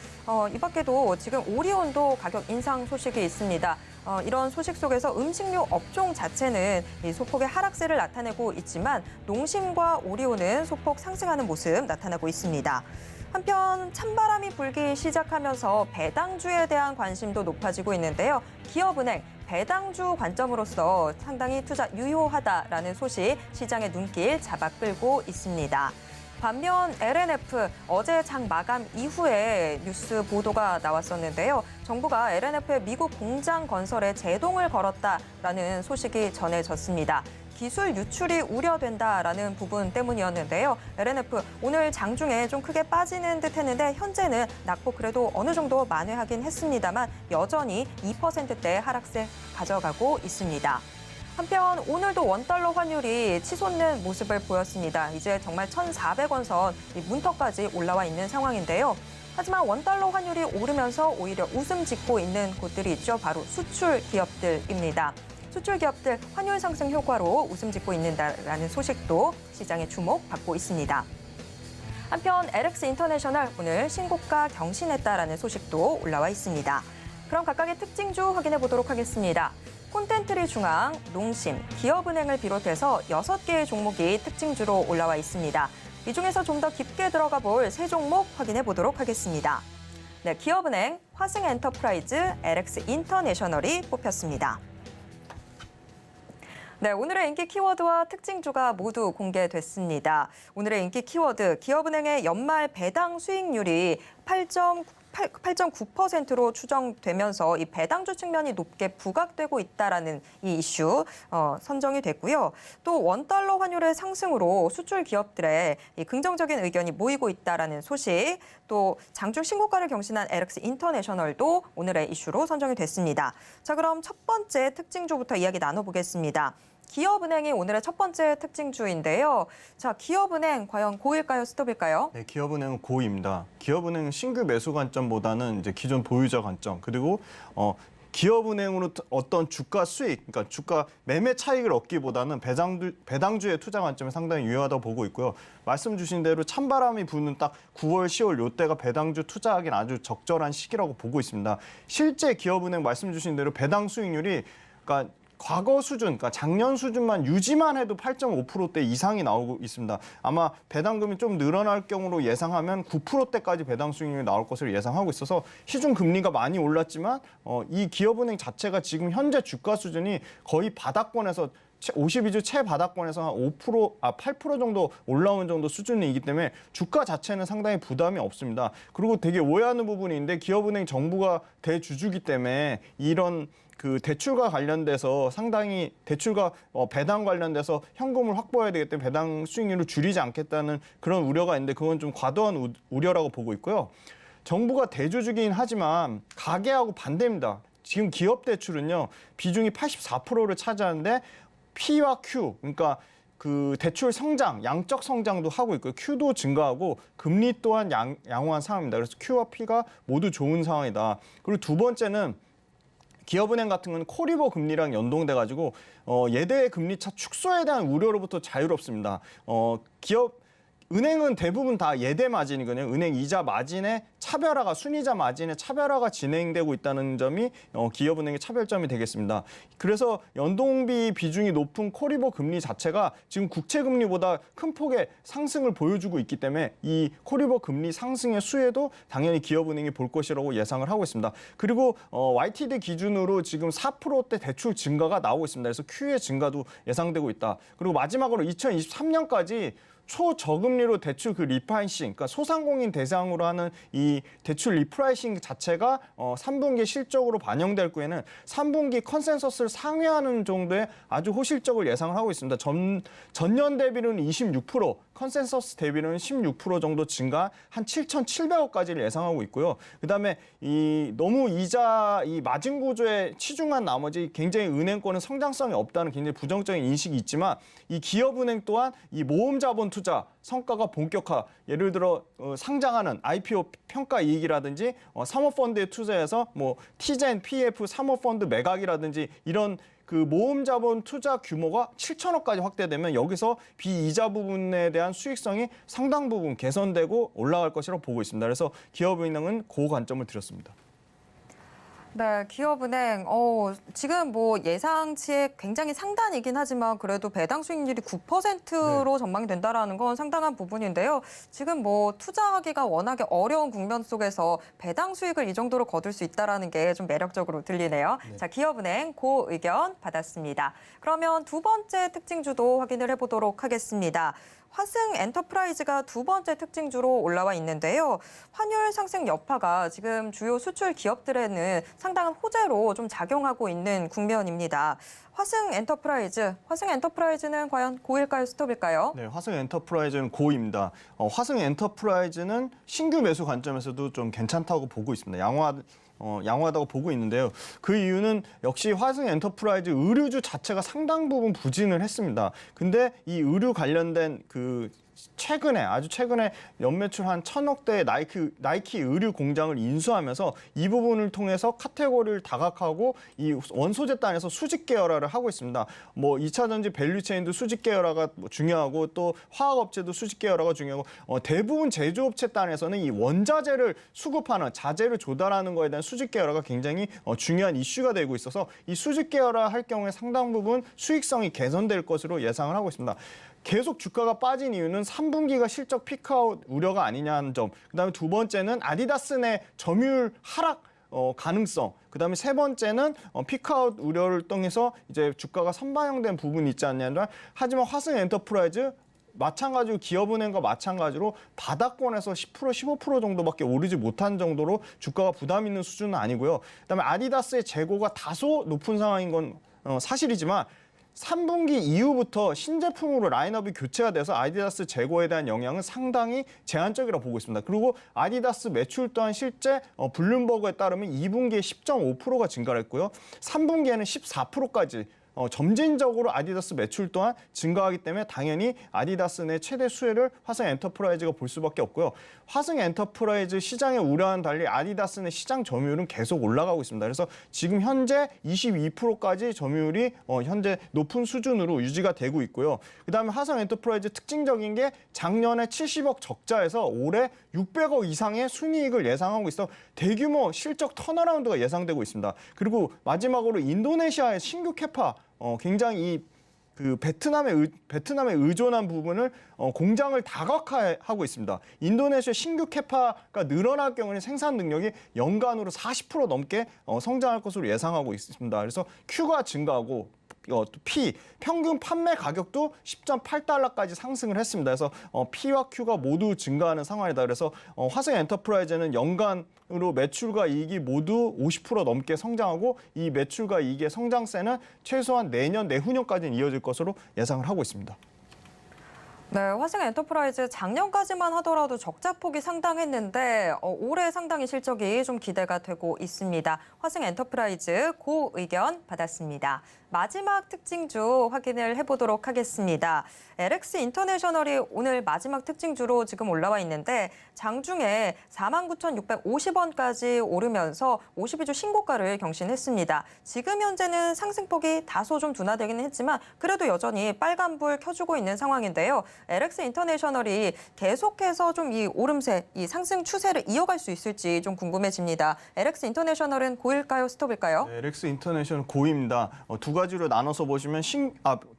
이 밖에도 지금 오리온도 가격 인상 소식이 있습니다. 이런 소식 속에서 음식료 업종 자체는 소폭의 하락세를 나타내고 있지만 농심과 오리온은 소폭 상승하는 모습 나타나고 있습니다. 한편 찬바람이 불기 시작하면서 배당주에 대한 관심도 높아지고 있는데요. 기업은행 배당주 관점으로서 상당히 투자 유효하다라는 소식 시장의 눈길 잡아 끌고 있습니다. 반면 LNF 어제 장 마감 이후에 뉴스 보도가 나왔었는데요. 정부가 LNF의 미국 공장 건설에 제동을 걸었다라는 소식이 전해졌습니다. 기술 유출이 우려된다라는 부분 때문이었는데요. LNF 오늘 장중에 좀 크게 빠지는 듯 했는데 현재는 낙폭 그래도 어느 정도 만회하긴 했습니다만 여전히 2%대 하락세 가져가고 있습니다. 한편 오늘도 원달러 환율이 치솟는 모습을 보였습니다. 이제 정말 1,400원 선 문턱까지 올라와 있는 상황인데요. 하지만 원달러 환율이 오르면서 오히려 웃음 짓고 있는 곳들이 있죠. 바로 수출 기업들입니다. 수출 기업들 환율 상승 효과로 웃음 짓고 있는다라는 소식도 시장에 주목받고 있습니다. 한편 LX 인터내셔널 오늘 신고가 경신했다라는 소식도 올라와 있습니다. 그럼 각각의 특징주 확인해 보도록 하겠습니다. 콘텐트리 중앙, 농심, 기업은행을 비롯해서 6개의 종목이 특징주로 올라와 있습니다. 이 중에서 좀 더 깊게 들어가 볼 세 종목 확인해 보도록 하겠습니다. 네, 기업은행, 화승엔터프라이즈, LX 인터내셔널이 뽑혔습니다. 네, 오늘의 인기 키워드와 특징주가 모두 공개됐습니다. 오늘의 인기 키워드, 기업은행의 연말 배당 수익률이 8.9%로 추정되면서 이 배당주 측면이 높게 부각되고 있다라는 이 이슈 선정이 됐고요. 또 원달러 환율의 상승으로 수출 기업들의 이 긍정적인 의견이 모이고 있다라는 소식, 또 장중 신고가를 경신한 LX 인터내셔널도 오늘의 이슈로 선정이 됐습니다. 자, 그럼 첫 번째 특징주부터 이야기 나눠보겠습니다. 기업은행이 오늘의 첫 번째 특징주인데요. 자, 기업은행 과연 고일까요, 스톱일까요? 네, 기업은행은 고입니다. 기업은행은 신규 매수 관점보다는 이제 기존 보유자 관점, 그리고 기업은행으로 어떤 주가 수익, 그러니까 주가 매매 차익을 얻기보다는 배당주의 투자 관점이 상당히 유효하다고 보고 있고요. 말씀 주신 대로 찬바람이 부는 딱 9월, 10월 요때가 배당주 투자하기는 아주 적절한 시기라고 보고 있습니다. 실제 기업은행 말씀 주신 대로 배당 수익률이 그러니까 과거 수준, 그러니까 작년 수준만 유지만 해도 8.5%대 이상이 나오고 있습니다. 아마 배당금이 좀 늘어날 경우로 예상하면 9%대까지 배당 수익률이 나올 것으로 예상하고 있어서 시중 금리가 많이 올랐지만 이 기업은행 자체가 지금 현재 주가 수준이 거의 바닥권에서 52주 최바닥권에서 한 8% 정도 올라오는 정도 수준이기 때문에 주가 자체는 상당히 부담이 없습니다. 그리고 되게 오해하는 부분이 있는데 기업은행 정부가 대주주기 때문에 이런 그 대출과 관련돼서 상당히 대출과 배당 관련돼서 현금을 확보해야 되기 때문에 배당 수익률을 줄이지 않겠다는 그런 우려가 있는데 그건 좀 과도한 우려라고 보고 있고요. 정부가 대주주긴 하지만 가계하고 반대입니다. 지금 기업 대출은요 비중이 84%를 차지하는데 P와 Q, 그러니까 그 대출 성장, 양적 성장도 하고 있고요. Q도 증가하고 금리 또한 양호한 상황입니다. 그래서 Q와 P가 모두 좋은 상황이다. 그리고 두 번째는 기업은행 같은 경우는 코리보 금리랑 연동돼가지고 예대 금리 차 축소에 대한 우려로부터 자유롭습니다. 은행은 대부분 다 예대 마진이거든요. 은행 이자 마진의 차별화가 순이자 마진의 차별화가 진행되고 있다는 점이 기업은행의 차별점이 되겠습니다. 그래서 연동비 비중이 높은 코리보 금리 자체가 지금 국채 금리보다 큰 폭의 상승을 보여주고 있기 때문에 이 코리보 금리 상승의 수혜도 당연히 기업은행이 볼 것이라고 예상을 하고 있습니다. 그리고 YTD 기준으로 지금 4%대 대출 증가가 나오고 있습니다. 그래서 Q의 증가도 예상되고 있다. 그리고 마지막으로 2023년까지 초저금리로 대출 그 리프라이싱, 그러니까 소상공인 대상으로 하는 이 대출 리프라이싱 자체가 3분기 실적으로 반영될 경우에는 3분기 컨센서스를 상회하는 정도의 아주 호실적을 예상을 하고 있습니다. 전년 대비로는 26%, 컨센서스 대비로는 16% 정도 증가, 한 7,700억까지를 예상하고 있고요. 그다음에 이 너무 이자 이 마진 구조에 치중한 나머지 굉장히 은행권은 성장성이 없다는 굉장히 부정적인 인식이 있지만 이 기업은행 또한 이 모험 자본 투자 성과가 본격화, 예를 들어 상장하는 IPO 평가 이익이라든지 사모펀드에 투자해서 뭐 T젠, PF 사모펀드 매각이라든지 이런 그 모험 자본 투자 규모가 7천억까지 확대되면 여기서 비이자 부분에 대한 수익성이 상당 부분 개선되고 올라갈 것이라고 보고 있습니다. 그래서 기업은행은 그 관점을 드렸습니다. 네, 기업은행 지금 뭐 예상치의 굉장히 상단이긴 하지만 그래도 배당 수익률이 9%로 전망이 된다라는 건 상당한 부분인데요. 지금 뭐 투자하기가 워낙에 어려운 국면 속에서 배당 수익을 이 정도로 거둘 수 있다라는 게 좀 매력적으로 들리네요. 네. 자, 기업은행 그 의견 받았습니다. 그러면 두 번째 특징주도 확인을 해보도록 하겠습니다. 화승 엔터프라이즈가 두 번째 특징주로 올라와 있는데요. 환율 상승 여파가 지금 주요 수출 기업들에는 상당한 호재로 좀 작용하고 있는 국면입니다. 화승 엔터프라이즈는 과연 고일까요, 스톱일까요? 네, 화승 엔터프라이즈는 고입니다. 화승 엔터프라이즈는 신규 매수 관점에서도 좀 괜찮다고 보고 있습니다. 양호하다고 보고 있는데요. 그 이유는 역시 화승 엔터프라이즈 의류주 자체가 상당 부분 부진을 했습니다. 근데 이 의류 관련된 그 아주 최근에 연매출 한 1,000억대의 나이키 의류 공장을 인수하면서 이 부분을 통해서 카테고리를 다각하고 이 원소재 단에서 수직 계열화를 하고 있습니다. 뭐 2차 전지 밸류체인도 수직 계열화가 중요하고 또 화학업체도 수직 계열화가 중요하고 대부분 제조업체 단에서는 이 원자재를 수급하는 자재를 조달하는 거에 대한 수직 계열화가 굉장히 중요한 이슈가 되고 있어서 이 수직 계열화 할 경우에 상당 부분 수익성이 개선될 것으로 예상을 하고 있습니다. 계속 주가가 빠진 이유는 3분기가 실적 피크아웃 우려가 아니냐는 점. 그다음에 두 번째는 아디다스 내 점유율 하락 가능성. 그다음에 세 번째는 피크아웃 우려를 통해서 이제 주가가 선반영된 부분이 있지 않냐면 하지만 화승 엔터프라이즈 마찬가지로 기업은행과 마찬가지로 바닥권에서 10% 15% 정도밖에 오르지 못한 정도로 주가가 부담 있는 수준은 아니고요. 그다음에 아디다스의 재고가 다소 높은 상황인 건 사실이지만 3분기 이후부터 신제품으로 라인업이 교체가 돼서 아디다스 재고에 대한 영향은 상당히 제한적이라고 보고 있습니다. 그리고 아디다스 매출 또한 실제 블룸버그에 따르면 2분기에 10.5%가 증가를 했고요. 3분기에는 14%까지 점진적으로 아디다스 매출 또한 증가하기 때문에 당연히 아디다스 내 최대 수혜를 화승 엔터프라이즈가 볼 수밖에 없고요. 화승 엔터프라이즈 시장의 우려와는 달리 아디다스 내 시장 점유율은 계속 올라가고 있습니다. 그래서 지금 현재 22%까지 점유율이 현재 높은 수준으로 유지가 되고 있고요. 그다음에 화승 엔터프라이즈 특징적인 게 작년에 70억 적자에서 올해 600억 이상의 순이익을 예상하고 있어 대규모 실적 턴어라운드가 예상되고 있습니다. 그리고 마지막으로 인도네시아의 신규 캐파 굉장히 그 베트남에 의존한 부분을 공장을 다각화하고 있습니다. 인도네시아 신규 캐파가 늘어날 경우는 생산 능력이 연간으로 40% 넘게 성장할 것으로 예상하고 있습니다. 그래서 Q가 증가하고 P 평균 판매 가격도 10.8달러까지 상승을 했습니다. 그래서 P와 Q가 모두 증가하는 상황이다. 그래서 화승 엔터프라이즈는 연간으로 매출과 이익이 모두 50% 넘게 성장하고 이 매출과 이익의 성장세는 최소한 내년 내후년까지는 이어질 것으로 예상을 하고 있습니다. 네, 화승 엔터프라이즈 작년까지만 하더라도 적자폭이 상당했는데 올해 상당히 실적이 좀 기대가 되고 있습니다. 화승 엔터프라이즈 고 의견 받았습니다. 마지막 특징주 확인을 해보도록 하겠습니다. LX 인터내셔널이 오늘 마지막 특징주로 지금 올라와 있는데 장중에 49,650원까지 오르면서 52주 신고가를 경신했습니다. 지금 현재는 상승폭이 다소 좀 둔화되기는 했지만 그래도 여전히 빨간불 켜주고 있는 상황인데요. LX 인터내셔널이 계속해서 좀 이 오름세, 이 상승 추세를 이어갈 수 있을지 좀 궁금해집니다. LX 인터내셔널은 고일까요, 스톱일까요? 네, LX 인터내셔널 고입니다. 두 가지로 나눠서 보시면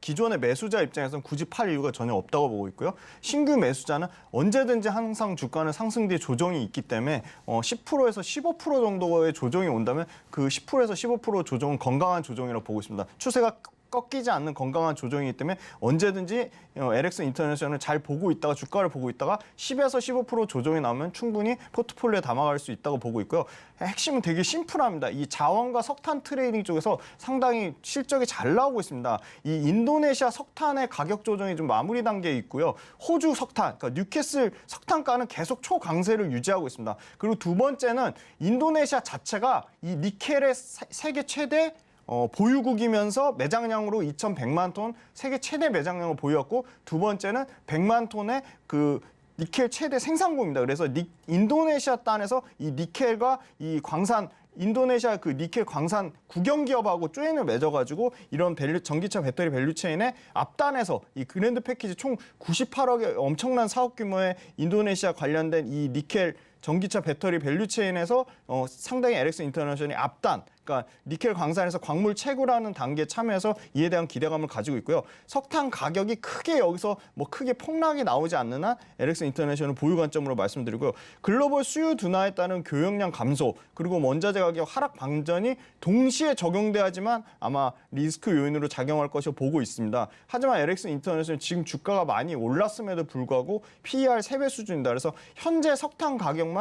기존의 매수자 입장에서는 굳이 팔 이유가 전혀 없다고 보고 있고요. 신규 매수자는 언제든지 항상 주가는 상승 뒤에 조정이 있기 때문에 10%에서 15% 정도의 조정이 온다면 그 10%에서 15% 조정은 건강한 조정이라고 보고 있습니다. 추세가 꺾이지 않는 건강한 조정이기 때문에 언제든지 LX 인터내셔널을 잘 보고 있다가 주가를 보고 있다가 10에서 15% 조정이 나오면 충분히 포트폴리오에 담아갈 수 있다고 보고 있고요. 핵심은 되게 심플합니다. 이 자원과 석탄 트레이딩 쪽에서 상당히 실적이 잘 나오고 있습니다. 이 인도네시아 석탄의 가격 조정이 좀 마무리 단계에 있고요. 호주 석탄, 그러니까 뉴캐슬 석탄가는 계속 초강세를 유지하고 있습니다. 그리고 두 번째는 인도네시아 자체가 이 니켈의 세계 최대 보유국이면서 매장량으로 2,100만 톤 세계 최대 매장량을 보유했고 두 번째는 100만 톤의 그 니켈 최대 생산국입니다. 그래서 인도네시아 땅에서 이 니켈과 이 광산 인도네시아 그 니켈 광산 국영기업하고 조인을 맺어가지고 이런 전기차 배터리 밸류체인의 앞단에서 이 그랜드 패키지 총 98억의 엄청난 사업 규모의 인도네시아 관련된 이 니켈 전기차 배터리 밸류체인에서 상당히 LX 인터내셔널이 앞단, 그러니까 니켈 광산에서 광물 채굴하는 단계에 참여해서 이에 대한 기대감을 가지고 있고요. 석탄 가격이 크게 여기서 크게 폭락이 나오지 않는 한 LX 인터내셔널 보유 관점으로 말씀드리고요. 글로벌 수요 둔화에 따른 교역량 감소 그리고 원자재 가격 하락 방전이 동시에 적용돼야지만 아마 리스크 요인으로 작용할 것으로 보고 있습니다. 하지만 LX 인터내셔널 지금 주가가 많이 올랐음에도 불구하고 PER 3배 수준이다. 그래서 현재 석탄 가격만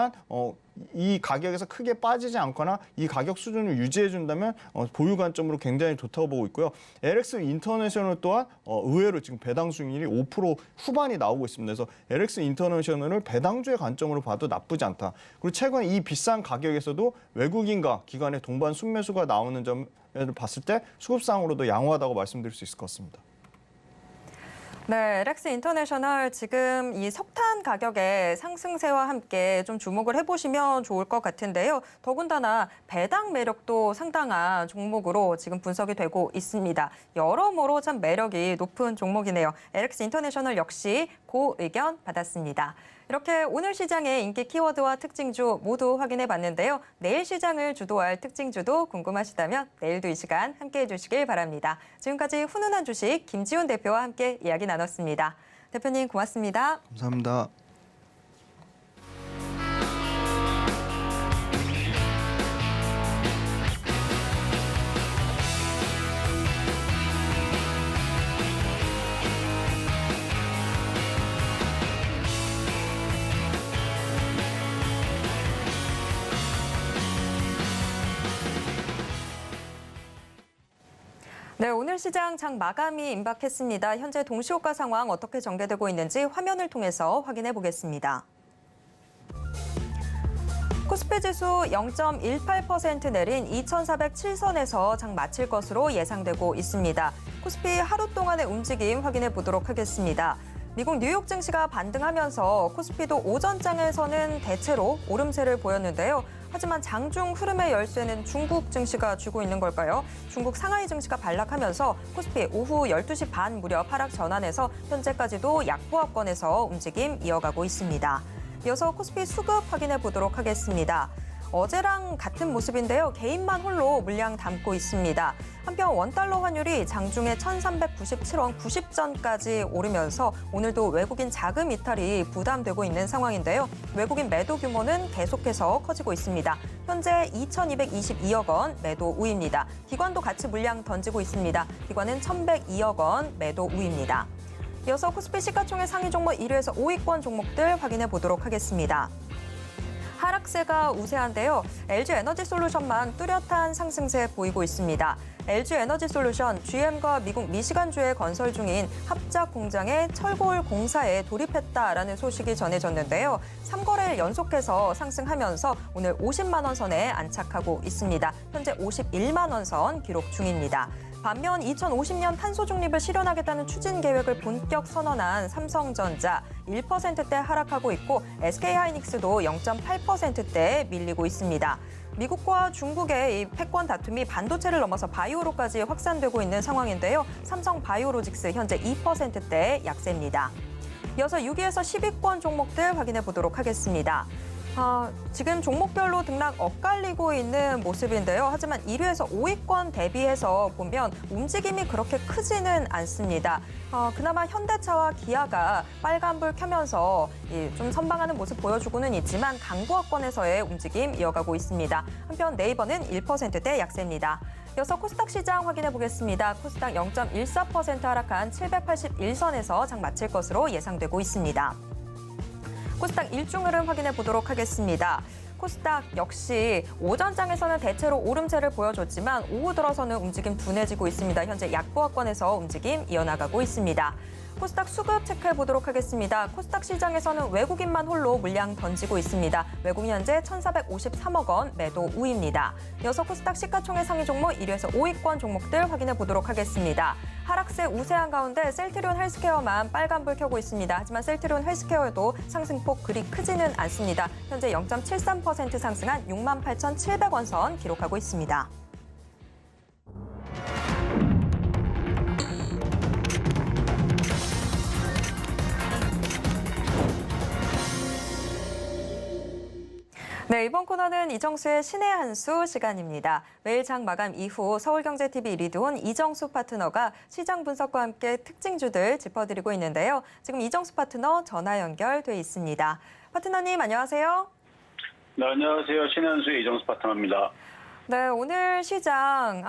이 가격에서 크게 빠지지 않거나 이 가격 수준을 유지해 준다면 보유 관점으로 굉장히 좋다고 보고 있고요. LX 인터내셔널 또한 의외로 지금 배당 수익률이 5% 후반이 나오고 있습니다. 그래서 LX 인터내셔널을 배당주의 관점으로 봐도 나쁘지 않다. 그리고 최근 이 비싼 가격에서도 외국인과 기관의 동반 순매수가 나오는 점을 봤을 때 수급상으로도 양호하다고 말씀드릴 수 있을 것 같습니다. 네, LX 인터내셔널 지금 이 석탄 가격의 상승세와 함께 좀 주목을 해보시면 좋을 것 같은데요. 더군다나 배당 매력도 상당한 종목으로 지금 분석이 되고 있습니다. 여러모로 참 매력이 높은 종목이네요. LX 인터내셔널 역시 고 의견 받았습니다. 이렇게 오늘 시장의 인기 키워드와 특징주 모두 확인해 봤는데요. 내일 시장을 주도할 특징주도 궁금하시다면 내일도 이 시간 함께해 주시길 바랍니다. 지금까지 훈훈한 주식 김지훈 대표와 함께 이야기 나눴습니다. 대표님 고맙습니다. 감사합니다. 네, 오늘 시장 장 마감이 임박했습니다. 현재 동시호가 상황 어떻게 전개되고 있는지 화면을 통해서 확인해 보겠습니다. 코스피 지수 0.18% 내린 2,407선에서 장 마칠 것으로 예상되고 있습니다. 코스피 하루 동안의 움직임 확인해 보도록 하겠습니다. 미국 뉴욕 증시가 반등하면서 코스피도 오전장에서는 대체로 오름세를 보였는데요. 하지만 장중 흐름의 열쇠는 중국 증시가 쥐고 있는 걸까요? 중국 상하이 증시가 반락하면서 코스피 오후 12시 반 무렵 하락 전환해서 현재까지도 약보합권에서 움직임 이어가고 있습니다. 이어서 코스피 수급 확인해 보도록 하겠습니다. 어제랑 같은 모습인데요. 개인만 홀로 물량 담고 있습니다. 한편 원달러 환율이 장중에 1,397원 90전까지 오르면서 오늘도 외국인 자금 이탈이 부담되고 있는 상황인데요. 외국인 매도 규모는 계속해서 커지고 있습니다. 현재 2,222억 원 매도 우입니다. 기관도 같이 물량 던지고 있습니다. 기관은 1,102억 원 매도 우입니다. 이어서 코스피 시가총액 상위 종목 1위에서 5위권 종목들 확인해 보도록 하겠습니다. 하락세가 우세한데요. LG에너지솔루션만 뚜렷한 상승세 보이고 있습니다. LG에너지솔루션, GM과 미국 미시간주에 건설 중인 합작 공장의 철골 공사에 돌입했다라는 소식이 전해졌는데요. 3거래일 연속해서 상승하면서 오늘 50만 원 선에 안착하고 있습니다. 현재 51만 원 선 기록 중입니다. 반면 2050년 탄소 중립을 실현하겠다는 추진 계획을 본격 선언한 삼성전자 1%대 하락하고 있고 SK하이닉스도 0.8%대 밀리고 있습니다. 미국과 중국의 이 패권 다툼이 반도체를 넘어서 바이오로까지 확산되고 있는 상황인데요. 삼성 바이오로직스 현재 2%대 약세입니다. 이어서 6위에서 10위권 종목들 확인해 보도록 하겠습니다. 지금 종목별로 등락 엇갈리고 있는 모습인데요. 하지만 1위에서 5위권 대비해서 보면 움직임이 그렇게 크지는 않습니다. 그나마 현대차와 기아가 빨간불 켜면서 좀 선방하는 모습 보여주고는 있지만 강보합권에서의 움직임 이어가고 있습니다. 한편 네이버는 1%대 약세입니다. 이어서 코스닥 시장 확인해 보겠습니다. 코스닥 0.14% 하락한 781선에서 장 마칠 것으로 예상되고 있습니다. 코스닥 일중 흐름 확인해 보도록 하겠습니다. 코스닥 역시 오전장에서는 대체로 오름세를 보여줬지만 오후 들어서는 움직임 둔해지고 있습니다. 현재 약보합권에서 움직임 이어나가고 있습니다. 코스닥 수급 체크해 보도록 하겠습니다. 코스닥 시장에서는 외국인만 홀로 물량 던지고 있습니다. 외국인 현재 1,453억 원 매도 우입니다. 이어서 코스닥 시가총액 상위 종목 1위에서 5위권 종목들 확인해 보도록 하겠습니다. 하락세 우세한 가운데 셀트리온 헬스케어만 빨간불 켜고 있습니다. 하지만 셀트리온 헬스케어에도 상승폭 그리 크지는 않습니다. 현재 0.73% 상승한 68,700원 선 기록하고 있습니다. 네, 이번 코너는 이정수의 신의 한 수 시간입니다. 매일 장 마감 이후 서울경제TV 리드온 이정수 파트너가 시장 분석과 함께 특징주들 짚어드리고 있는데요. 지금 이정수 파트너 전화 연결돼 있습니다. 파트너님 안녕하세요. 네, 안녕하세요. 신의 한 수의 이정수 파트너입니다. 네, 오늘 시장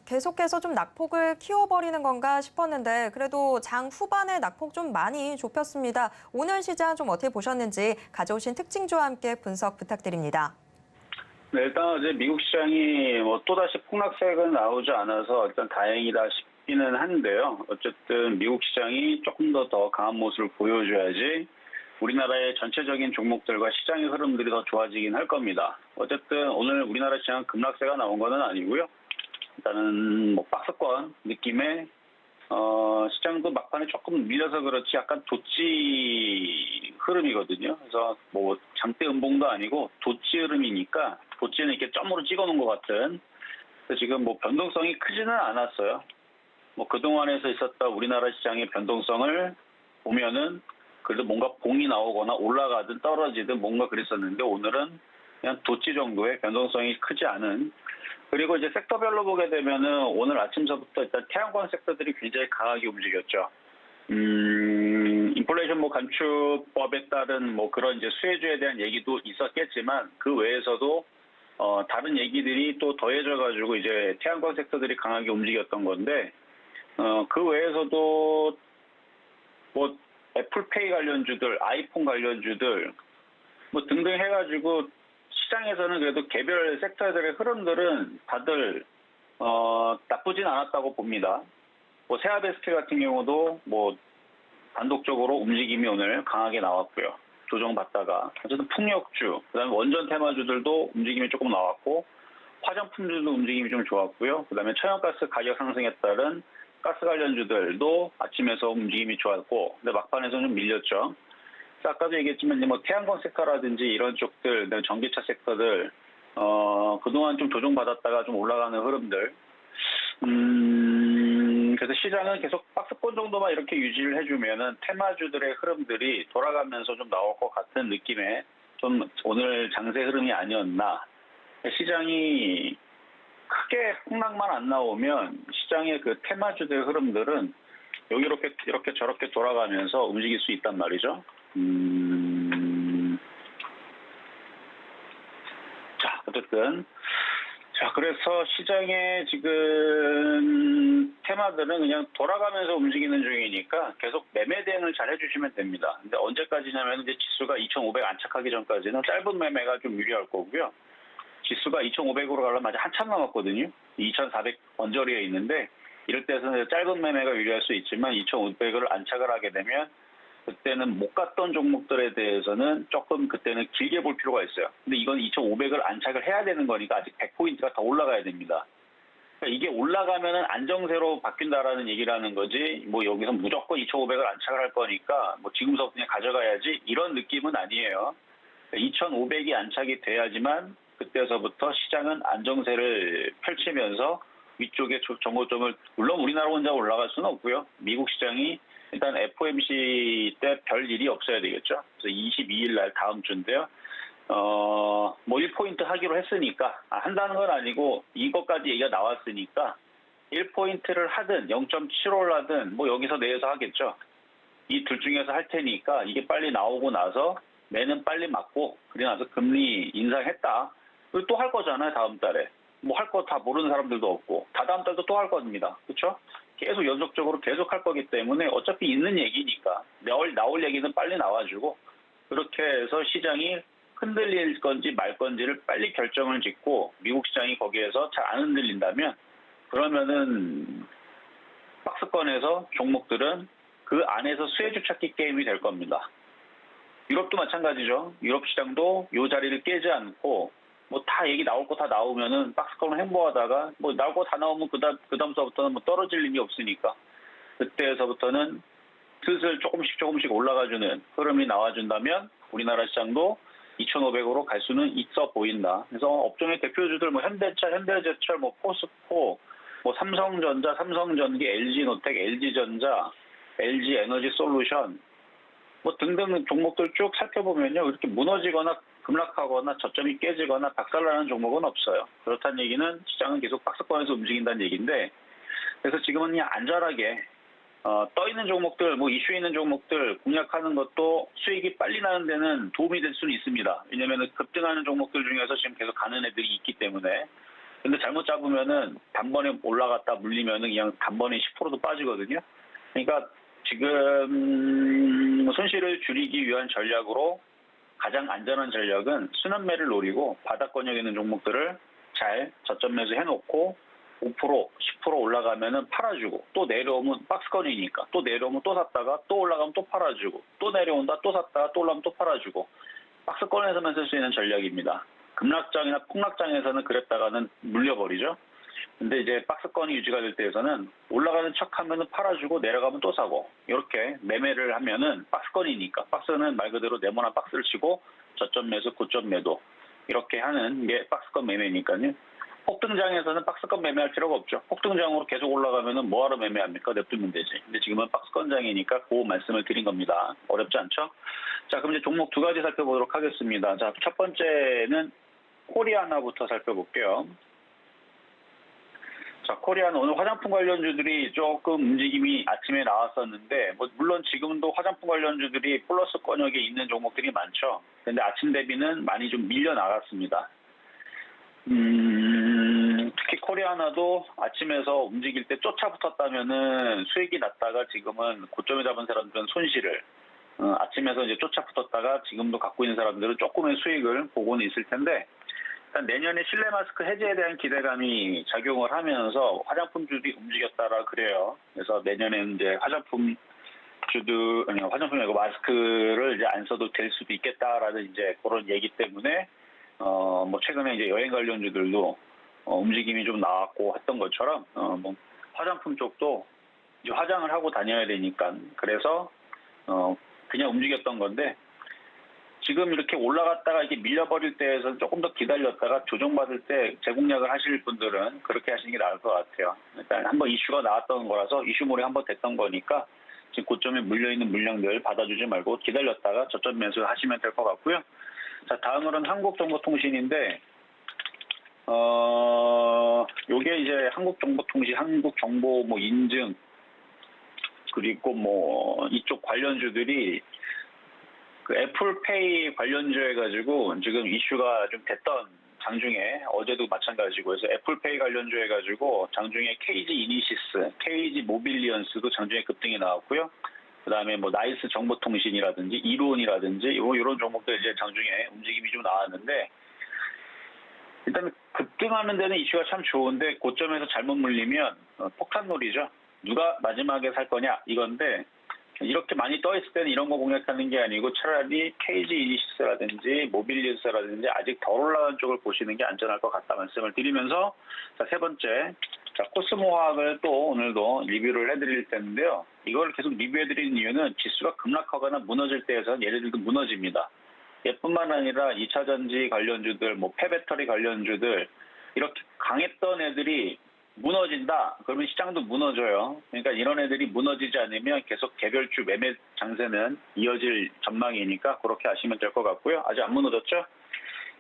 계속해서 좀 낙폭을 키워버리는 건가 싶었는데 그래도 장 후반에 낙폭 좀 많이 좁혔습니다. 오늘 시장 좀 어떻게 보셨는지 가져오신 특징주와 함께 분석 부탁드립니다. 네, 일단 이제 미국 시장이 또다시 폭락세가 나오지 않아서 일단 다행이다 싶기는 한데요. 어쨌든 미국 시장이 조금 더 강한 모습을 보여줘야지 우리나라의 전체적인 종목들과 시장의 흐름들이 더 좋아지긴 할 겁니다. 어쨌든 오늘 우리나라 시장 급락세가 나온 건 아니고요. 일단은 박스권 느낌의 시장도 막판에 조금 밀려서 그렇지 약간 도치 흐름이거든요. 그래서 장대 음봉도 아니고 도치 흐름이니까 도치는 이렇게 점으로 찍어놓은 것 같은. 그래서 지금 변동성이 크지는 않았어요. 그동안에서 있었던 우리나라 시장의 변동성을 보면은 그래도 뭔가 봉이 나오거나 올라가든 떨어지든 뭔가 그랬었는데 오늘은 그냥 도치 정도의 변동성이 크지 않은. 그리고 이제 섹터별로 보게 되면은 오늘 아침서부터 일단 태양광 섹터들이 굉장히 강하게 움직였죠. 인플레이션 감축법에 따른 그런 이제 수혜주에 대한 얘기도 있었겠지만 그 외에서도 다른 얘기들이 또 더해져가지고 이제 태양광 섹터들이 강하게 움직였던 건데 그 외에서도 애플페이 관련주들, 아이폰 관련주들 등등 해가지고 시장에서는 그래도 개별 섹터들의 흐름들은 다들 나쁘진 않았다고 봅니다. 세아베스트 같은 경우도 단독적으로 움직임이 오늘 강하게 나왔고요. 조정받다가 어쨌든 풍력주, 그다음에 원전 테마주들도 움직임이 조금 나왔고 화장품주도 움직임이 좀 좋았고요. 그다음에 천연가스 가격 상승에 따른 가스 관련주들도 아침에서 움직임이 좋았고, 근데 막판에서 좀 밀렸죠. 그래서 아까도 얘기했지만 태양광 섹터라든지 이런 쪽들, 전기차 섹터들 그동안 좀 조정받았다가 좀 올라가는 흐름들. 그래서 시장은 계속 박스권 정도만 이렇게 유지를 해주면은 테마주들의 흐름들이 돌아가면서 좀 나올 것 같은 느낌의 좀 오늘 장세 흐름이 아니었나. 시장이 크게 폭락만 안 나오면 시장의 그 테마주들 흐름들은 여기 이렇게 저렇게 돌아가면서 움직일 수 있단 말이죠. 자, 어쨌든 그래서 시장의 지금 테마들은 그냥 돌아가면서 움직이는 중이니까 계속 매매 대응을 잘 해주시면 됩니다. 근데 언제까지냐면 이제 지수가 2,500 안착하기 전까지는 짧은 매매가 좀 유리할 거고요. 지수가 2,500으로 가려면 아직 한참 남았거든요. 2,400 언저리에 있는데 이럴 때는 짧은 매매가 유리할 수 있지만 2,500을 안착을 하게 되면 그때는 못 갔던 종목들에 대해서는 조금 그때는 길게 볼 필요가 있어요. 근데 이건 2,500을 안착을 해야 되는 거니까 아직 100포인트가 더 올라가야 됩니다. 그러니까 이게 올라가면은 안정세로 바뀐다라는 얘기라는 거지, 여기서 무조건 2,500을 안착을 할 거니까 지금부터 그냥 가져가야지 이런 느낌은 아니에요. 2,500이 안착이 돼야지만 그때서부터 시장은 안정세를 펼치면서 위쪽에 정고점을, 물론 우리나라 혼자 올라갈 수는 없고요. 미국 시장이 일단 FOMC 때 별 일이 없어야 되겠죠. 그래서 22일 날 다음 주인데요. 뭐 1포인트 하기로 했으니까, 한다는 건 아니고 이것까지 얘기가 나왔으니까 1포인트를 하든 0.75를 하든 뭐 여기서 내에서 하겠죠. 이 둘 중에서 할 테니까 이게 빨리 나오고 나서 매는 빨리 맞고, 그리고 나서 금리 인상했다. 그리고 또 할 거잖아요, 다음 달에. 뭐 할 거 다 모르는 사람들도 없고, 다다음 달도 또 할 겁니다. 그렇죠? 계속 연속적으로 계속 할 거기 때문에 어차피 있는 얘기니까 나올 얘기는 빨리 나와주고, 그렇게 해서 시장이 흔들릴 건지 말 건지를 빨리 결정을 짓고, 미국 시장이 거기에서 잘 안 흔들린다면, 그러면은 박스권에서 종목들은 그 안에서 수혜주 찾기 게임이 될 겁니다. 유럽도 마찬가지죠. 유럽 시장도 이 자리를 깨지 않고 뭐 다 얘기 나올 거 다 나오면은 박스권을 행보하다가 뭐 나올 거 다 나오면 그다음서부터는 뭐 떨어질 일이 없으니까 그때에서부터는 슬슬 조금씩 올라가주는 흐름이 나와준다면 우리나라 시장도 2,500으로 갈 수는 있어 보인다. 그래서 업종의 대표주들 뭐 현대차, 현대제철, 뭐 포스코, 뭐 삼성전자, 삼성전기, LG노텍, LG전자, LG에너지솔루션 뭐 등등 종목들 쭉 살펴보면요, 이렇게 무너지거나 급락하거나 저점이 깨지거나 박살나는 종목은 없어요. 그렇다는 얘기는 시장은 계속 박스권에서 움직인다는 얘기인데, 그래서 지금은 그냥 안전하게 떠 있는 종목들, 뭐 이슈 있는 종목들 공략하는 것도 수익이 빨리 나는 데는 도움이 될 수는 있습니다. 왜냐하면 급등하는 종목들 중에서 지금 계속 가는 애들이 있기 때문에. 근데 잘못 잡으면은 단번에 올라갔다 물리면은 그냥 단번에 10%도 빠지거든요. 그러니까 지금 손실을 줄이기 위한 전략으로 가장 안전한 전략은 순환매를 노리고 바닥권역에 있는 종목들을 잘 저점 매수 해놓고 5%, 10% 올라가면은 팔아주고, 또 내려오면 박스권이니까 또 내려오면 또 샀다가 또 올라가면 또 팔아주고, 또 내려온다 또 샀다가 또 올라가면 또 팔아주고, 박스권에서만 쓸 수 있는 전략입니다. 급락장이나 폭락장에서는 그랬다가는 물려버리죠. 근데 이제 박스권이 유지가 될 때에서는 올라가는 척 하면은 팔아주고 내려가면 또 사고, 이렇게 매매를 하면은 박스권이니까, 박스는 말 그대로 네모난 박스를 치고 저점 매수, 고점 매도 이렇게 하는 게 박스권 매매니까요. 폭등장에서는 박스권 매매할 필요가 없죠. 폭등장으로 계속 올라가면은 뭐하러 매매합니까? 냅두면 되지. 근데 지금은 박스권장이니까 그 말씀을 드린 겁니다. 어렵지 않죠? 자, 그럼 이제 종목 두 가지 살펴보도록 하겠습니다. 자, 첫 번째는 코리아나부터 살펴볼게요. 자, 코리아는 오늘 화장품 관련주들이 조금 움직임이 아침에 나왔었는데, 뭐 물론 지금도 화장품 관련주들이 플러스권역에 있는 종목들이 많죠. 근데 아침 대비는 많이 좀 밀려 나갔습니다. 특히 코리아나도 아침에서 움직일 때 쫓아붙었다면은 수익이 났다가 지금은 고점에 잡은 사람들은 손실을, 아침에서 이제 쫓아붙었다가 지금도 갖고 있는 사람들은 조금의 수익을 보고는 있을 텐데, 일단 내년에 실내 마스크 해제에 대한 기대감이 작용을 하면서 화장품주들이 움직였다라 그래요. 그래서 내년에는 이제 화장품이 마스크를 이제 안 써도 될 수도 있겠다라는 이제 그런 얘기 때문에 뭐 최근에 이제 여행 관련주들도 움직임이 좀 나왔고 했던 것처럼 뭐 화장품 쪽도 이제 화장을 하고 다녀야 되니까 그래서 그냥 움직였던 건데, 지금 이렇게 올라갔다가 이렇게 밀려버릴 때에서 조금 더 기다렸다가 조정받을 때 재공략을 하실 분들은 그렇게 하시는 게 나을 것 같아요. 일단 한번 이슈가 나왔던 거라서 이슈몰이 한번 됐던 거니까 지금 고점에 물려있는 물량들 받아주지 말고 기다렸다가 저점 매수하시면 될 것 같고요. 자, 다음으로는 한국정보통신인데, 요게 이제 한국정보통신, 한국정보 뭐 인증, 그리고 뭐 이쪽 관련주들이 그 애플페이 관련주 해가지고 지금 이슈가 좀 됐던 장중에, 어제도 마찬가지고 해서 애플페이 관련주 해가지고 장중에 KG 이니시스, KG 모빌리언스도 장중에 급등이 나왔고요. 그 다음에 뭐 나이스 정보통신이라든지 이론이라든지 이런 종목들 이제 장중에 움직임이 좀 나왔는데, 일단 급등하는 데는 이슈가 참 좋은데 고점에서 잘못 물리면 폭탄놀이죠. 누가 마지막에 살 거냐 이건데, 이렇게 많이 떠 있을 때는 이런 거 공략하는 게 아니고 차라리 KG 이니시스라든지 모빌리언스라든지 아직 덜 올라간 쪽을 보시는 게 안전할 것 같다 말씀을 드리면서, 자, 세 번째, 자, 코스모화학을 또 오늘도 리뷰를 해드릴 텐데요. 이걸 계속 리뷰해드리는 이유는 지수가 급락하거나 무너질 때에서는 얘네들도 무너집니다. 얘뿐만 아니라 2차전지 관련주들, 뭐 폐배터리 관련주들, 이렇게 강했던 애들이 무너진다. 그러면 시장도 무너져요. 그러니까 이런 애들이 무너지지 않으면 계속 개별주 매매 장세는 이어질 전망이니까 그렇게 하시면 될 것 같고요. 아직 안 무너졌죠?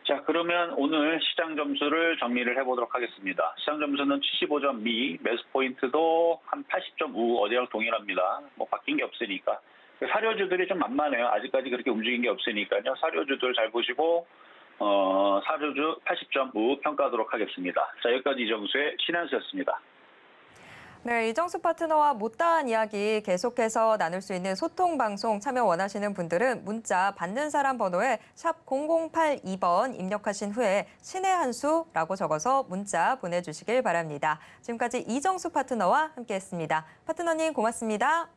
자, 그러면 오늘 시장 점수를 정리를 해보도록 하겠습니다. 시장 점수는 75점 미, 매수 포인트도 한 80점 우, 어제랑 동일합니다. 뭐 바뀐 게 없으니까. 사료주들이 좀 만만해요. 아직까지 그렇게 움직인 게 없으니까요. 사료주들 잘 보시고 사료주 80점 우 평가하도록 하겠습니다. 자, 여기까지 이정수의 신한수였습니다. 네, 이정수 파트너와 못다한 이야기 계속해서 나눌 수 있는 소통 방송 참여 원하시는 분들은 문자 받는 사람 번호에 샵 0082번 입력하신 후에 신의 한 수라고 적어서 문자 보내주시길 바랍니다. 지금까지 이정수 파트너와 함께했습니다. 파트너님 고맙습니다.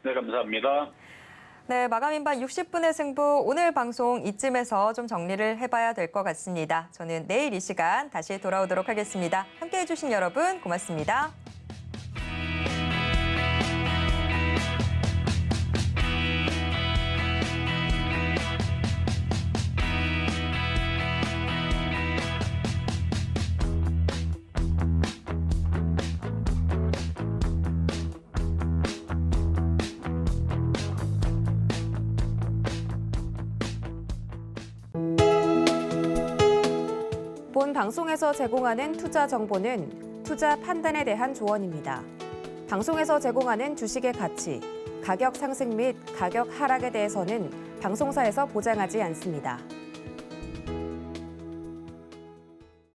네, 감사합니다. 네, 마감인반 60분의 승부 오늘 방송 이쯤에서 좀 정리를 해봐야 될 것 같습니다. 저는 내일 이 시간 다시 돌아오도록 하겠습니다. 함께해 주신 여러분 고맙습니다. 본 방송에서 제공하는 투자 정보는 투자 판단에 대한 조언입니다. 방송에서 제공하는 주식의 가치, 가격 상승 및 가격 하락에 대해서는 방송사에서 보장하지 않습니다.